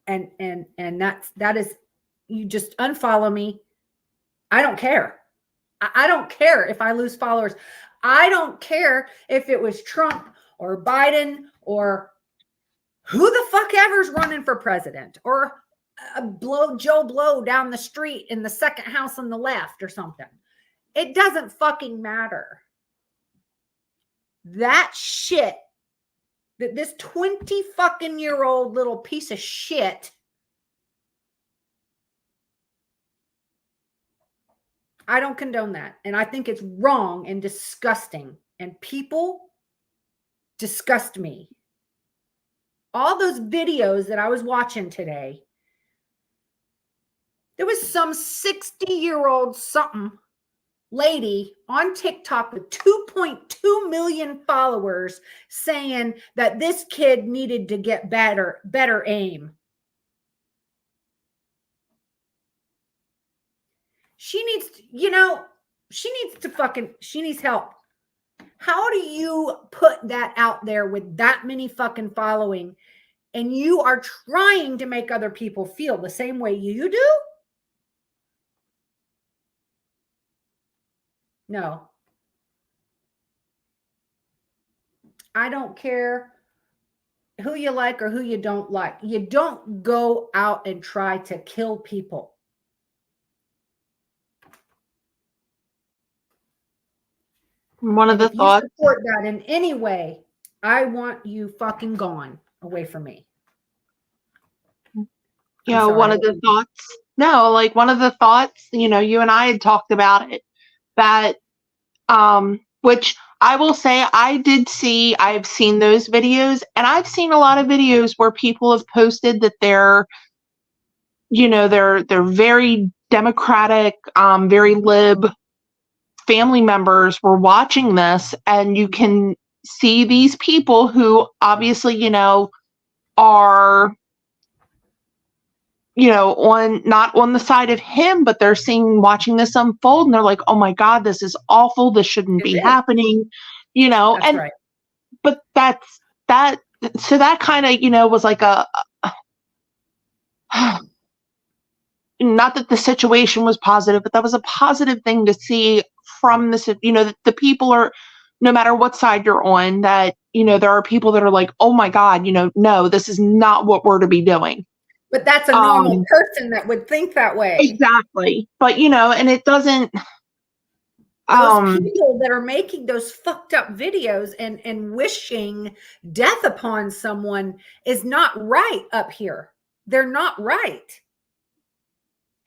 Speaker 1: And that is, you just unfollow me. I don't care. I don't care if I lose followers. I don't care if it was Trump or Biden or who the fuck ever's running for president, or Joe Blow down the street in the second house on the left or something. It doesn't fucking matter. That shit that this 20 fucking year old little piece of shit, I don't condone that. And I think it's wrong and disgusting. And people disgust me. All those videos that I was watching today, there was some 60-year-old something lady on TikTok with 2.2 million followers saying that this kid needed to get better aim. She needs, she needs help. How do you put that out there with that many fucking following, and you are trying to make other people feel the same way you do? No. I don't care who you like or who you don't like. You don't go out and try to kill people.
Speaker 2: One of the
Speaker 1: if
Speaker 2: thoughts.
Speaker 1: You support that in any way, I want you fucking gone away from me.
Speaker 2: Yeah, one of the thoughts. No, like one of the thoughts, you and I had talked about it, that which I will say I've seen those videos, and I've seen a lot of videos where people have posted that they're very democratic, very lib family members were watching this, and you can see these people who obviously, are not on the side of him, but they're watching this unfold, and they're like, oh my God, this is awful. This shouldn't be happening,
Speaker 1: That's
Speaker 2: and
Speaker 1: right.
Speaker 2: But so that kind of, was like a not that the situation was positive, but that was a positive thing to see from this, that the people are, no matter what side you're on, that, there are people that are like, oh my God, no, this is not what we're to be doing.
Speaker 1: But that's a normal person that would think that way.
Speaker 2: Exactly. But, and it doesn't.
Speaker 1: Those people that are making those fucked up videos and wishing death upon someone is not right up here. They're not right.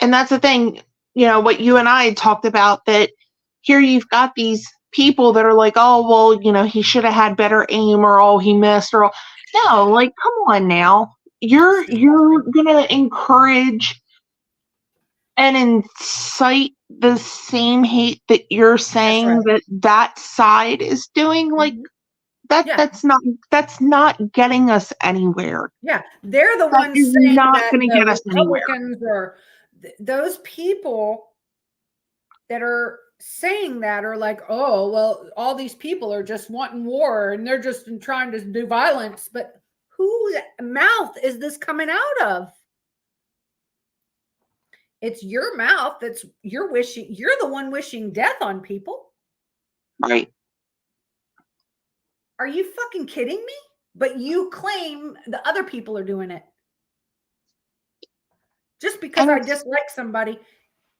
Speaker 2: And that's the thing, what you and I had talked about, that here you've got these people that are like, oh, well, he should have had better aim, or, oh, he missed, or, no, like, come on now. You're going to encourage and incite the same hate that you're saying that side is doing. Like, that's not getting us anywhere.
Speaker 1: Yeah, they're the ones saying
Speaker 2: not
Speaker 1: that
Speaker 2: going to get us anywhere.
Speaker 1: Republicans or those people that are saying that are like, oh, well, all these people are just wanting war and they're just trying to do violence. But whose mouth is this coming out of? It's your mouth. You're the one wishing death on people.
Speaker 2: Right.
Speaker 1: Are you fucking kidding me? But you claim the other people are doing it. Just because I dislike somebody,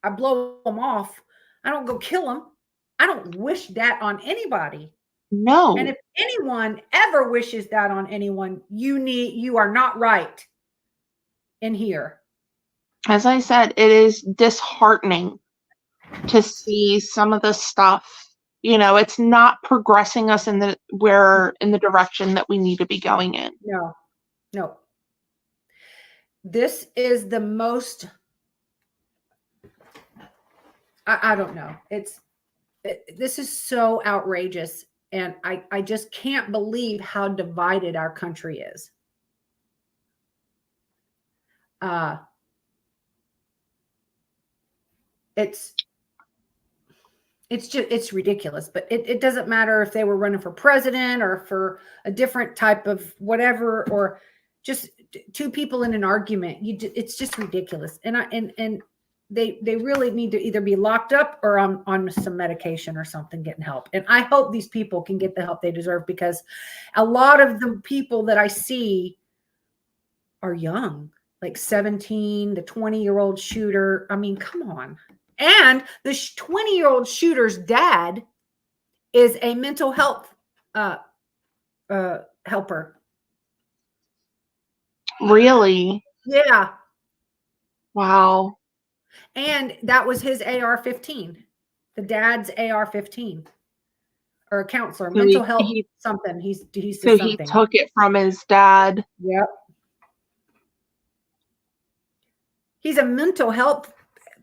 Speaker 1: I blow them off. I don't go kill them. I don't wish that on anybody.
Speaker 2: No.
Speaker 1: And if anyone ever wishes that on anyone, you are not right in here.
Speaker 2: As I said, it is disheartening to see some of the stuff. It's not progressing us in the direction that we need to be going in.
Speaker 1: No. This is the most, I don't know. This is so outrageous. And I just can't believe how divided our country is. it's ridiculous. But it doesn't matter if they were running for president or for a different type of whatever, or just two people in an argument. It's just ridiculous. And they really need to either be locked up or on some medication or something, getting help. And I hope these people can get the help they deserve, because a lot of the people that I see are young, like 17 to 20-year-old shooter. I mean, come on. And the 20-year-old shooter's dad is a mental health helper.
Speaker 2: Really?
Speaker 1: Yeah.
Speaker 2: Wow.
Speaker 1: And that was his AR-15. The dad's AR-15. Or a counselor,
Speaker 2: So
Speaker 1: mental health something. He's
Speaker 2: so
Speaker 1: something.
Speaker 2: he took it from his dad.
Speaker 1: Yep. He's a mental health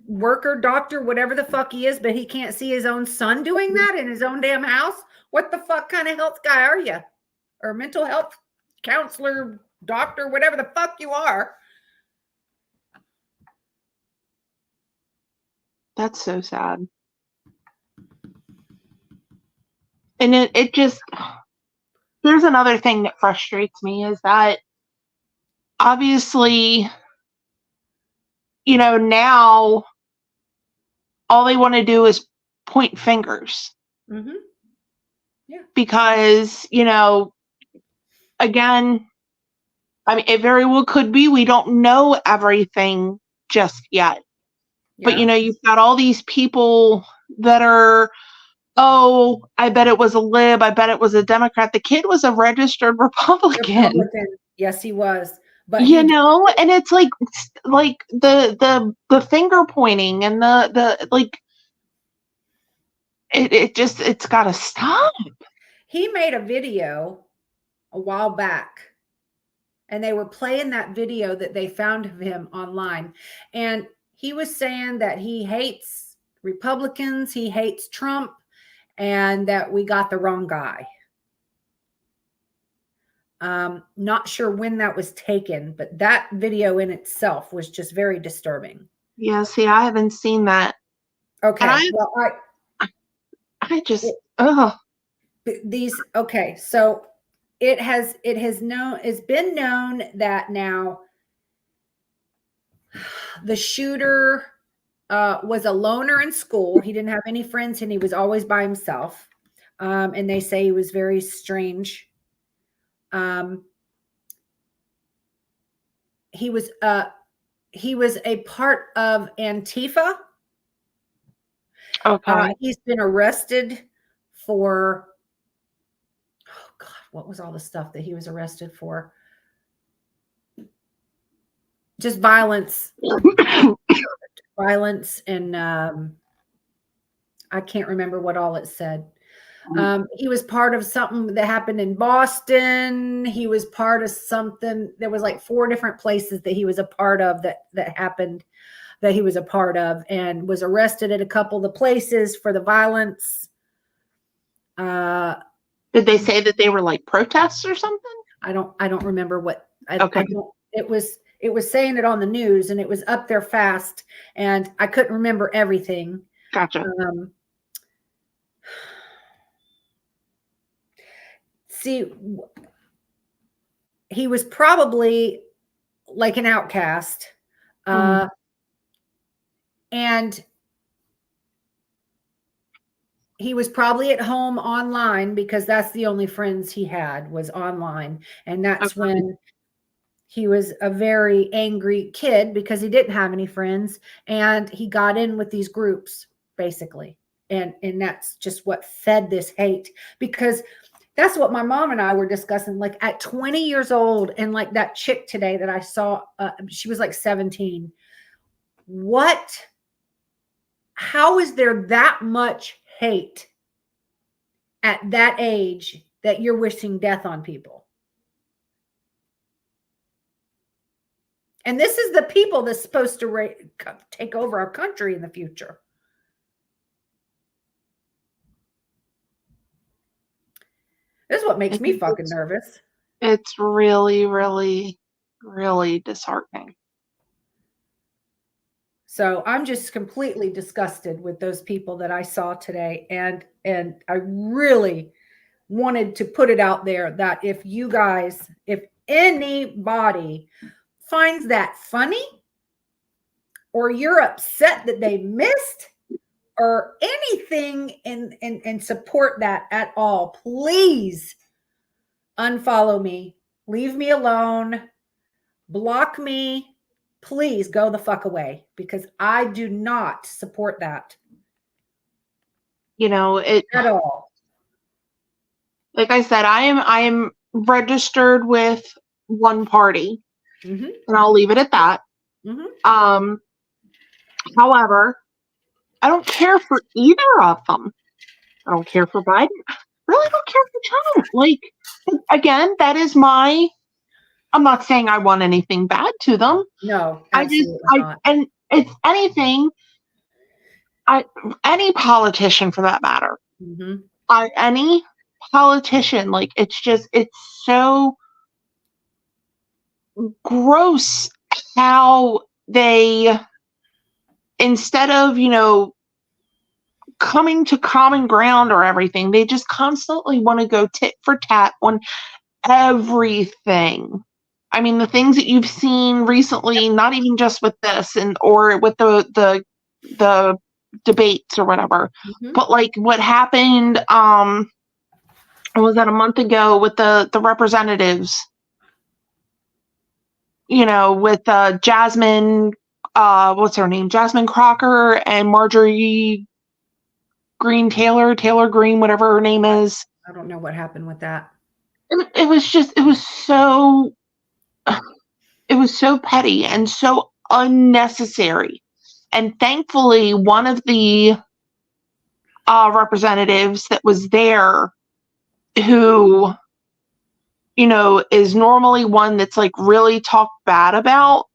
Speaker 1: worker, doctor, whatever the fuck he is, but he can't see his own son doing that in his own damn house. What the fuck kind of health guy are you? Or mental health counselor, doctor, whatever the fuck you are.
Speaker 2: That's so sad. And it just, here's another thing that frustrates me, is that obviously, you know, now all they want to do is point fingers.
Speaker 1: Mm-hmm. Yeah.
Speaker 2: Because, you know, again, I mean, it very well could be we don't know everything just yet. Yeah. But, you know, you've got all these people that are, oh, I bet it was a lib. I bet it was a Democrat. The kid was a registered Republican.
Speaker 1: Yes, he was. But
Speaker 2: you know, and it's like the finger pointing and the like, it's got to stop.
Speaker 1: He made a video a while back, and they were playing that video that they found of him online, and he was saying that he hates Republicans, he hates Trump, and that we got the wrong guy. Not sure when that was taken, but that video in itself was just very disturbing.
Speaker 2: Yeah, see, I haven't seen that.
Speaker 1: Okay, well, okay, so it's been known that now the shooter was a loner in school. He didn't have any friends, and he was always by himself. And they say he was very strange. He was a part of Antifa.
Speaker 2: Okay.
Speaker 1: He's been arrested for, oh God, what was all the stuff that he was arrested for? Just violence. Violence, and I can't remember what all it said. He was part of something that happened in Boston. He was part of something. There was like 4 different places that he was a part of that happened, that he was a part of, and was arrested at a couple of the places for the violence.
Speaker 2: Did they say that they were like protests or something?
Speaker 1: I don't remember what. Okay. It was saying it on the news, and it was up there fast, and I couldn't remember everything.
Speaker 2: Gotcha.
Speaker 1: See, he was probably like an outcast. And he was probably at home online, because that's the only friends he had, was online. And that's when he was a very angry kid, because he didn't have any friends, and he got in with these groups basically. And that's just what fed this hate, because that's what my mom and I were discussing. Like at 20 years old, and like that chick today that I saw, she was like 17. How is there that much hate at that age that you're wishing death on people? And this is the people that's supposed to take over our country in the future. This is what makes me fucking nervous.
Speaker 2: It's really, really, really disheartening.
Speaker 1: So I'm just completely disgusted with those people that I saw today. And I really wanted to put it out there that if you guys, if anybody finds that funny, or you're upset that they missed, or anything and support that at all, please unfollow me, leave me alone, block me, please go the fuck away, because I do not support that
Speaker 2: It,
Speaker 1: at all.
Speaker 2: like I said, I am registered with one party,
Speaker 1: Mm-hmm.
Speaker 2: and I'll leave it at that.
Speaker 1: Mm-hmm.
Speaker 2: However, I don't care for either of them. I don't care for Biden. I really don't care for Trump. Like, again, that is my. I'm not saying I want anything bad to them.
Speaker 1: No, absolutely not.
Speaker 2: And if anything, any politician for that matter,
Speaker 1: Mm-hmm.
Speaker 2: any politician, like, it's so gross how they, instead of, coming to common ground or everything, they just constantly want to go tit for tat on everything. I mean, the things that you've seen recently, not even just with this or with the debates or whatever,
Speaker 1: Mm-hmm.
Speaker 2: but like what happened, was that a month ago with the representatives, with Jasmine, what's her name? Jasmine Crocker and Marjorie Taylor Green, whatever her name is.
Speaker 1: I don't know what happened with that.
Speaker 2: It was so petty and so unnecessary. And thankfully, one of the representatives that was there, who, is normally one that's like really talked bad about,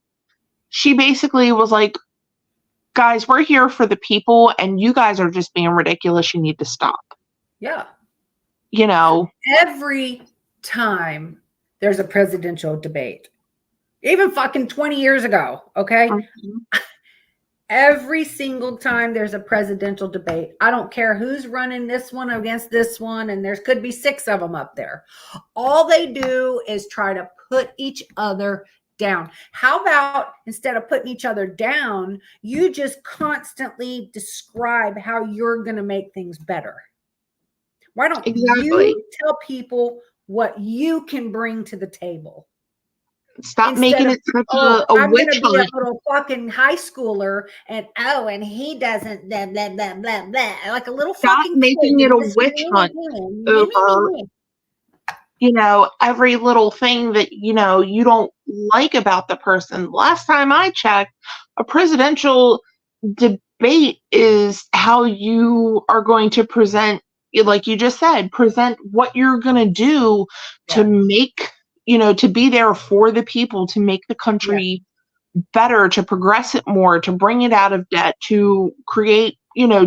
Speaker 2: she basically was like, guys, we're here for the people, and you guys are just being ridiculous. You need to stop.
Speaker 1: Yeah.
Speaker 2: Every
Speaker 1: time there's a presidential debate, even fucking 20 years ago, okay? Mm-hmm. Every single time there's a presidential debate, I don't care who's running this one against this one, and there could be 6 of them up there. All they do is try to put each other down. How about, instead of putting each other down, you just constantly describe how you're going to make things better? Why don't you tell people what you can bring to the table?
Speaker 2: Stop making it such a
Speaker 1: I'm
Speaker 2: witch
Speaker 1: gonna be
Speaker 2: hunt.
Speaker 1: a little fucking high schooler, and he doesn't blah blah blah blah blah, like a little
Speaker 2: Stop
Speaker 1: fucking
Speaker 2: making it a witch hunt over every little thing that you don't like about the person. Last time I checked, a presidential debate is how you are going to present, like you just said, present what you're going to do to make, to be there for the people, to make the country better, to progress it more, to bring it out of debt, to create,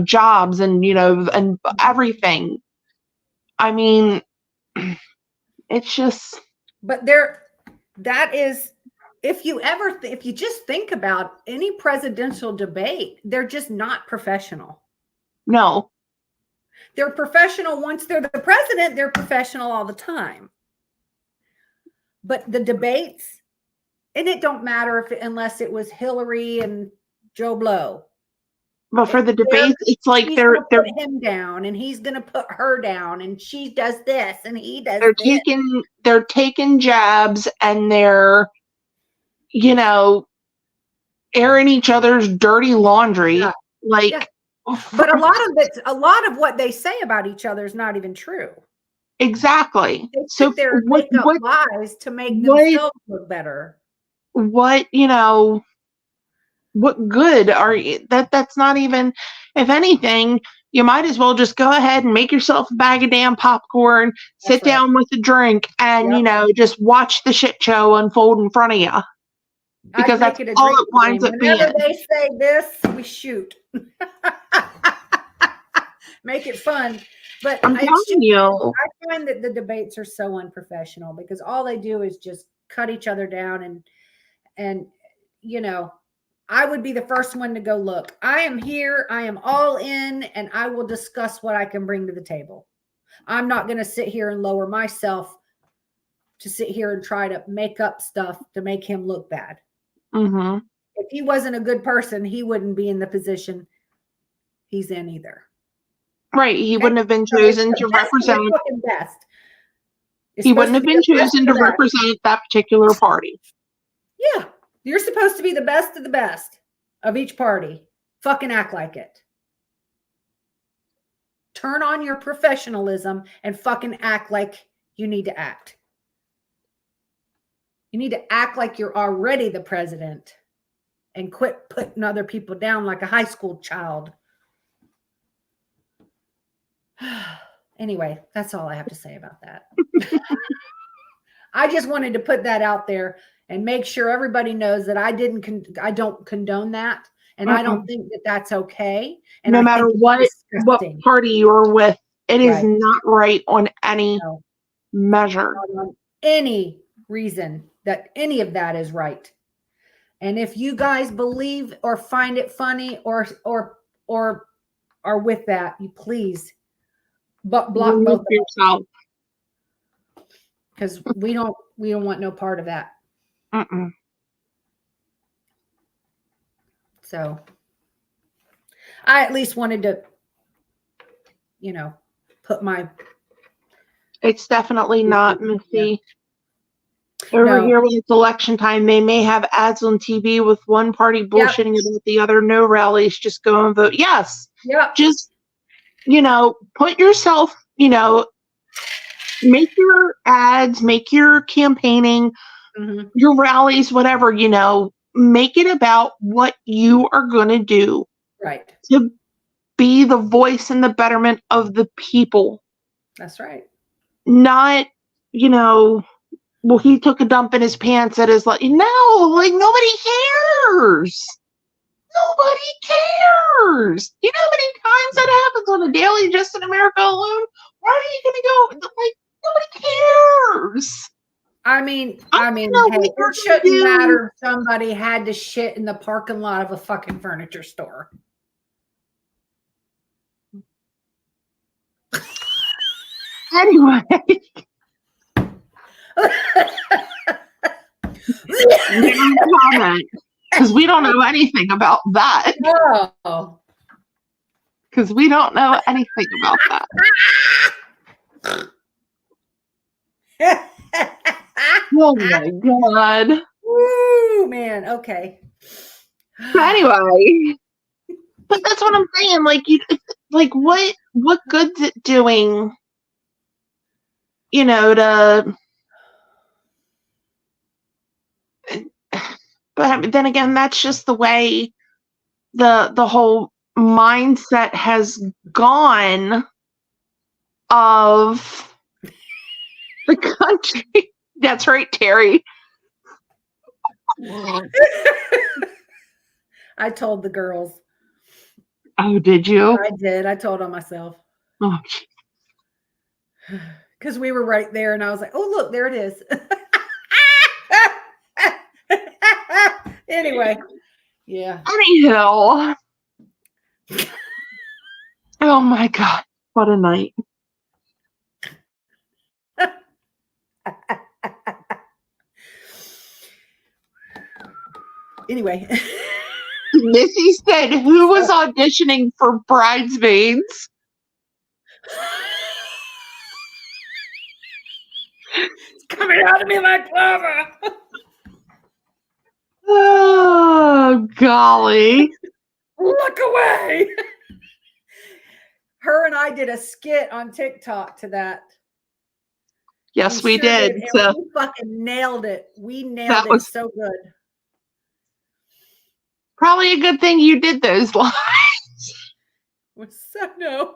Speaker 2: jobs and, and everything. I mean, it's just.
Speaker 1: But that is, if you just think about any presidential debate, they're just not professional.
Speaker 2: No.
Speaker 1: They're professional once they're the president, they're professional all the time. But the debates, and it don't matter unless it was Hillary and Joe Blow.
Speaker 2: But for the debates, it's like they're
Speaker 1: put him down, and he's gonna put her down, and she does this, and he does.
Speaker 2: They're taking jabs, and they're, airing each other's dirty laundry.
Speaker 1: Yeah.
Speaker 2: Like,
Speaker 1: but a lot of what they say about each other is not even true.
Speaker 2: Exactly.
Speaker 1: They sit there and make up lies to make themselves look better.
Speaker 2: What good are you? That's not even. If anything, you might as well just go ahead and make yourself a bag of damn popcorn, sit down with a drink, and just watch the shit show unfold in front of you. Because that's all it winds up being.
Speaker 1: Whenever they say this, we shoot. Make it fun. But
Speaker 2: I'm telling you,
Speaker 1: I find that the debates are so unprofessional, because all they do is just cut each other down, and I would be the first one to go, look, I am here. I am all in, and I will discuss what I can bring to the table. I'm not going to sit here and lower myself to sit here and try to make up stuff to make him look bad.
Speaker 2: Mm-hmm.
Speaker 1: If he wasn't a good person, he wouldn't be in the position he's in either.
Speaker 2: Right. He
Speaker 1: Okay?
Speaker 2: wouldn't have been
Speaker 1: So it's
Speaker 2: chosen
Speaker 1: the
Speaker 2: to
Speaker 1: best of the
Speaker 2: represent.
Speaker 1: fucking best. It's
Speaker 2: He
Speaker 1: supposed
Speaker 2: wouldn't
Speaker 1: to
Speaker 2: have
Speaker 1: be
Speaker 2: been
Speaker 1: the best
Speaker 2: chosen
Speaker 1: of
Speaker 2: to
Speaker 1: the best.
Speaker 2: represent that particular party.
Speaker 1: Yeah. You're supposed to be the best of the best of each party. Fucking act like it. Turn on your professionalism and fucking act like you need to act. You need to act like you're already the president and quit putting other people down like a high school child. Anyway, that's all I have to say about that. I just wanted to put that out there and make sure everybody knows that I don't condone that, and I don't think that that's okay. And
Speaker 2: No
Speaker 1: I
Speaker 2: matter
Speaker 1: think it's
Speaker 2: what
Speaker 1: disgusting.
Speaker 2: party you're with, it is
Speaker 1: Right.
Speaker 2: not right on any
Speaker 1: No.
Speaker 2: measure.
Speaker 1: Not on any reason that any of that is right. And if you guys believe or find it funny or are with that, you please block
Speaker 2: Remove
Speaker 1: both of us,
Speaker 2: yourself.
Speaker 1: because we don't want no part of that.
Speaker 2: Mm-mm.
Speaker 1: So I at least wanted to, put my.
Speaker 2: It's definitely not, Missy. Over
Speaker 1: No.
Speaker 2: here when it's election time, they may have ads on TV with one party bullshitting about the other, no rallies, just go and vote. Yes.
Speaker 1: Yeah.
Speaker 2: Just, put yourself, make your ads, make your campaigning, your rallies, whatever, make it about what you are going to do.
Speaker 1: Right.
Speaker 2: To be the voice and the betterment of the people.
Speaker 1: That's right.
Speaker 2: Not, well, he took a dump in his pants at his, no, nobody cares. Nobody cares. You know how many times that happens on a daily just in America alone? Why are you going to go, nobody cares.
Speaker 1: I mean, hey, it shouldn't matter if somebody had to shit in the parking lot of a fucking furniture store.
Speaker 2: Anyway. Comment, because we don't know anything about that.
Speaker 1: No.
Speaker 2: Because we don't know anything about that. Oh my god.
Speaker 1: Woo, man. Okay.
Speaker 2: But anyway, but that's what I'm saying. What good's it doing? But then again, that's just the way the whole mindset has gone of the country. That's right, Terry.
Speaker 1: I told the girls.
Speaker 2: Oh, did you?
Speaker 1: I did. I told on myself.
Speaker 2: Oh,
Speaker 1: because we were right there, and I was like, "Oh, look, there it is." Anyway, yeah.
Speaker 2: Anyhow, oh my god, what a night!
Speaker 1: Anyway,
Speaker 2: Missy said, "Who was auditioning for Bridesmaids?"
Speaker 1: It's coming out of me like lava.
Speaker 2: Oh, golly.
Speaker 1: Look away. Her and I did a skit on TikTok to that.
Speaker 2: Yes, we did.
Speaker 1: And
Speaker 2: So
Speaker 1: we fucking nailed it. We nailed it so good.
Speaker 2: Probably a good thing you did those lines.
Speaker 1: So no.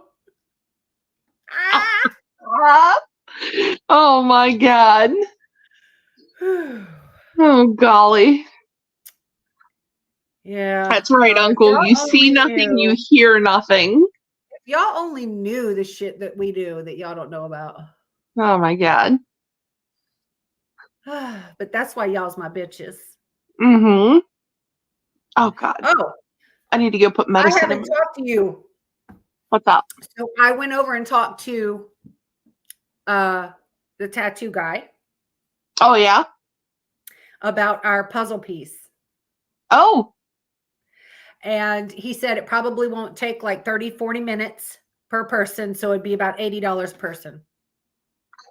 Speaker 2: Oh my god. Oh golly.
Speaker 1: Yeah.
Speaker 2: That's right, Uncle. You see nothing, you hear nothing.
Speaker 1: If y'all only knew the shit that we do that y'all don't know about.
Speaker 2: Oh my god.
Speaker 1: But that's why y'all's my bitches.
Speaker 2: Mm-hmm. Oh God.
Speaker 1: Oh,
Speaker 2: I need to go put
Speaker 1: I
Speaker 2: medicine in
Speaker 1: haven't
Speaker 2: my...
Speaker 1: talked to you.
Speaker 2: What's up?
Speaker 1: So I went over and talked to the tattoo guy
Speaker 2: Oh yeah.
Speaker 1: about our puzzle piece.
Speaker 2: Oh.
Speaker 1: And he said it probably won't take like 30, 40 minutes per person. So it'd be about $80 per person.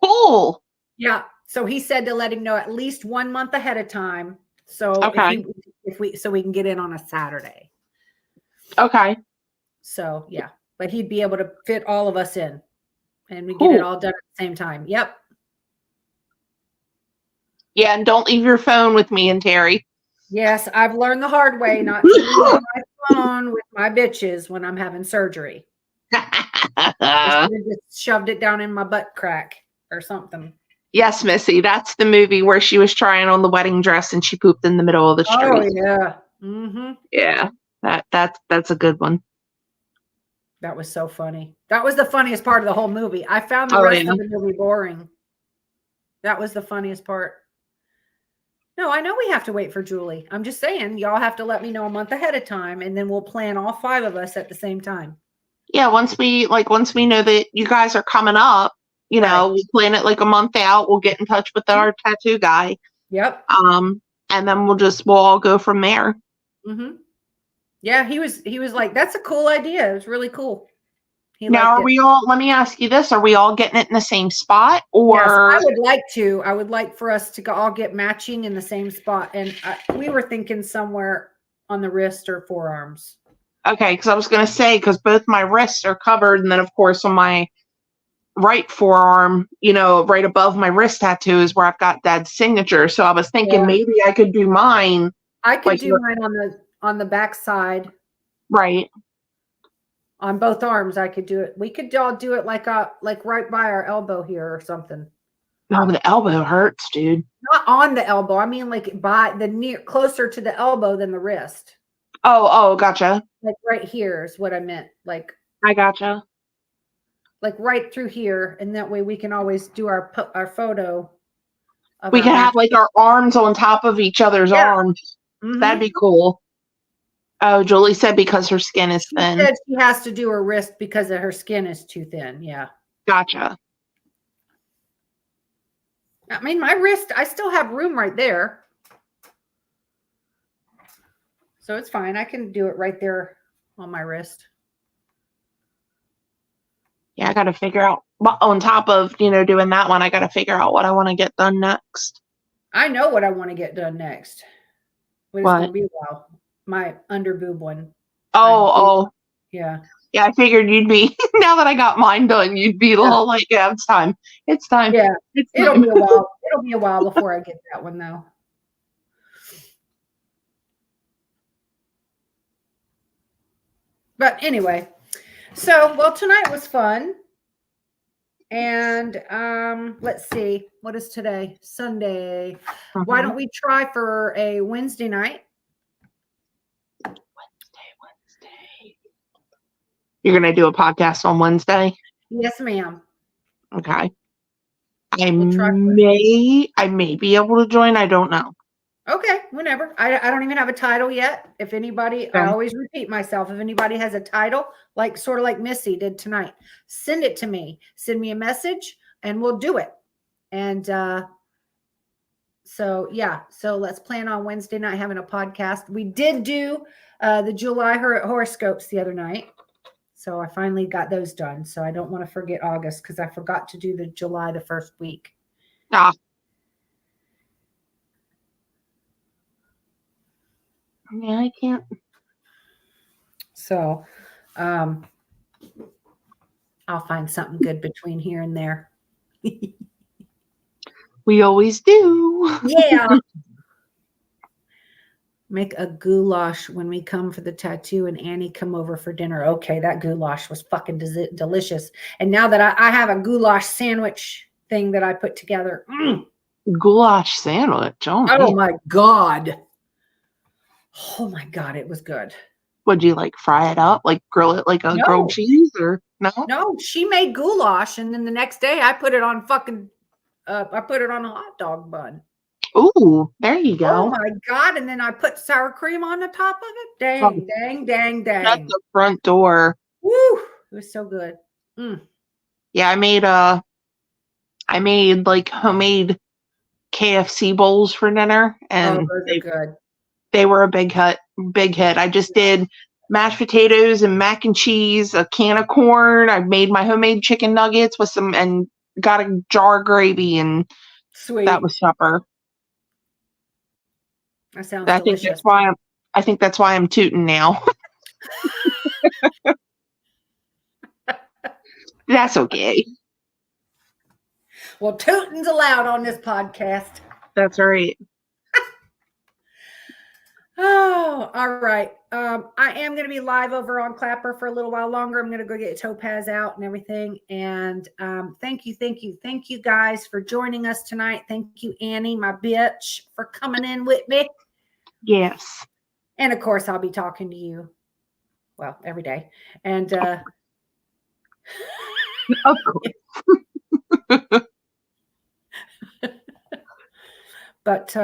Speaker 2: Cool.
Speaker 1: Yeah. So he said to let him know at least 1 month ahead of time. So
Speaker 2: Okay.
Speaker 1: so we can get in on a Saturday.
Speaker 2: Okay.
Speaker 1: So yeah, but he'd be able to fit all of us in and we
Speaker 2: Cool.
Speaker 1: get it all done at the same time. Yep.
Speaker 2: Yeah, and don't leave your phone with me and Terry.
Speaker 1: Yes, I've learned the hard way not to leave my phone with my bitches when I'm having surgery. I should have just shoved it down in my butt crack or something.
Speaker 2: Yes, Missy, that's the movie where she was trying on the wedding dress and she pooped in the middle of the street.
Speaker 1: Oh yeah. Mm-hmm.
Speaker 2: Yeah, that's a good one.
Speaker 1: That was so funny. That was the funniest part of the whole movie. I found the rest of the movie boring. That was the funniest part. No, I know we have to wait for Julie. I'm just saying, y'all have to let me know a month ahead of time, and then we'll plan all 5 of us at the same time.
Speaker 2: Yeah, once we know that you guys are coming up, you know, we plan it like a month out. We'll get in touch with our tattoo guy.
Speaker 1: Yep.
Speaker 2: And then we'll all go from there.
Speaker 1: Mm-hmm. Yeah, he was like, that's a cool idea. It was really cool.
Speaker 2: Now, are we all, let me ask you this, are we all getting it in the same spot? Or
Speaker 1: yes, I would like to. I would like for us to all get matching in the same spot. And we were thinking somewhere on the wrist or forearms.
Speaker 2: Okay, because I was going to say, because both my wrists are covered. And then, of course, on my right forearm, you know, right above my wrist tattoo is where I've got Dad's signature. So I was thinking maybe I could do mine.
Speaker 1: I could do mine on the back side.
Speaker 2: Right.
Speaker 1: On both arms, I could do it. We could all do it like right by our elbow here or something.
Speaker 2: No, the elbow hurts, dude.
Speaker 1: Not on the elbow. I mean, like by the closer to the elbow than the wrist.
Speaker 2: Oh, gotcha.
Speaker 1: Like right here is what I meant. Like
Speaker 2: I gotcha.
Speaker 1: Like right through here, and that way we can always do our photo.
Speaker 2: We can have like our arms on top of each other's arms. Mm-hmm. That'd be cool. Oh, Julie said because her skin is thin.
Speaker 1: She said she has to do her wrist because her skin is too thin. Yeah.
Speaker 2: Gotcha.
Speaker 1: I mean, my wrist, I still have room right there. So it's fine. I can do it right there on my wrist.
Speaker 2: Yeah, I got to figure out, on top of, doing that one, I got to figure out what I want to get done next.
Speaker 1: I know what I want to get done next. But it's going to be a while. My under boob one.
Speaker 2: Oh.
Speaker 1: Yeah.
Speaker 2: Yeah, I figured you'd be, now that I got mine done, you'd be a little like, yeah, it's time. It's time.
Speaker 1: Yeah.
Speaker 2: It'll
Speaker 1: be a while. It'll be a while before I get that one, though. But anyway, well, tonight was fun. And let's see, what is today? Sunday. Mm-hmm. Why don't we try for a Wednesday night?
Speaker 2: Wednesday. You're going to do a podcast on Wednesday?
Speaker 1: Yes, ma'am.
Speaker 2: Okay. I may be able to join. I don't know.
Speaker 1: Okay, whenever. I don't even have a title yet. If anybody, I always repeat myself. If anybody has a title, sort of like Missy did tonight, send it to me. Send me a message and we'll do it. And so let's plan on Wednesday night having a podcast. We did do the July horoscopes the other night. So I finally got those done. So I don't want to forget August because I forgot to do the July the first week.
Speaker 2: Yeah, I can't.
Speaker 1: So I'll find something good between here and there.
Speaker 2: We always do.
Speaker 1: Yeah. Make a goulash when we come for the tattoo and Annie come over for dinner. Okay, that goulash was fucking delicious. And now that I have a goulash sandwich thing that I put together.
Speaker 2: Goulash sandwich?
Speaker 1: Oh my God. Oh my God, it was good.
Speaker 2: Would you fry it up, grill it like a grilled cheese, or no?
Speaker 1: No, she made goulash, and then the next day I put it on I put it on a hot dog bun.
Speaker 2: Ooh, there you
Speaker 1: Oh
Speaker 2: go.
Speaker 1: my God. And then I put sour cream on the top of it. Dang,
Speaker 2: Oh,
Speaker 1: dang, dang,
Speaker 2: that's
Speaker 1: dang.
Speaker 2: the front door.
Speaker 1: Woo. It was so good. Mm.
Speaker 2: Yeah, I made like homemade KFC bowls for dinner,
Speaker 1: Oh,
Speaker 2: and
Speaker 1: those are good.
Speaker 2: they were a big hit. I just did mashed potatoes and mac and cheese, a can of corn. I made my homemade chicken nuggets with some and got a jar of gravy, and
Speaker 1: Sweet.
Speaker 2: that was supper.
Speaker 1: That sounds
Speaker 2: I think
Speaker 1: delicious.
Speaker 2: that's why I'm tooting now. That's okay.
Speaker 1: Well, tooting's allowed on this podcast.
Speaker 2: That's right.
Speaker 1: Oh, all right. I am going to be live over on Clapper for a little while longer. I'm going to go get Topaz out and everything. And thank you guys for joining us tonight. Thank you, Annie, my bitch, for coming in with me.
Speaker 2: Yes.
Speaker 1: And of course, I'll be talking to you, well, every day. And
Speaker 2: Of course.
Speaker 1: but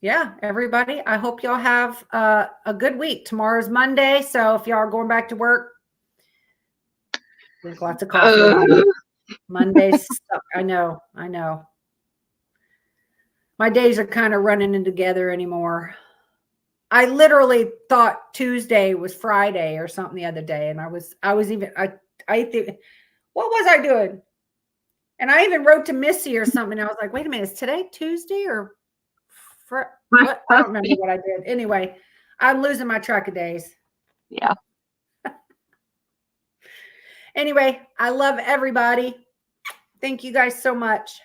Speaker 1: yeah, everybody, I hope y'all have a good week. Tomorrow's Monday, so if y'all are going back to work, drink lots of coffee. Mondays suck. I know. My days are kind of running in together anymore. I literally thought Tuesday was Friday or something the other day, and I was think, what was I doing? And I even wrote to Missy or something. I was like, wait a minute, is today Tuesday or what? I don't remember what I did. Anyway, I'm losing my track of days.
Speaker 2: Yeah.
Speaker 1: Anyway, I love everybody. Thank you guys so much.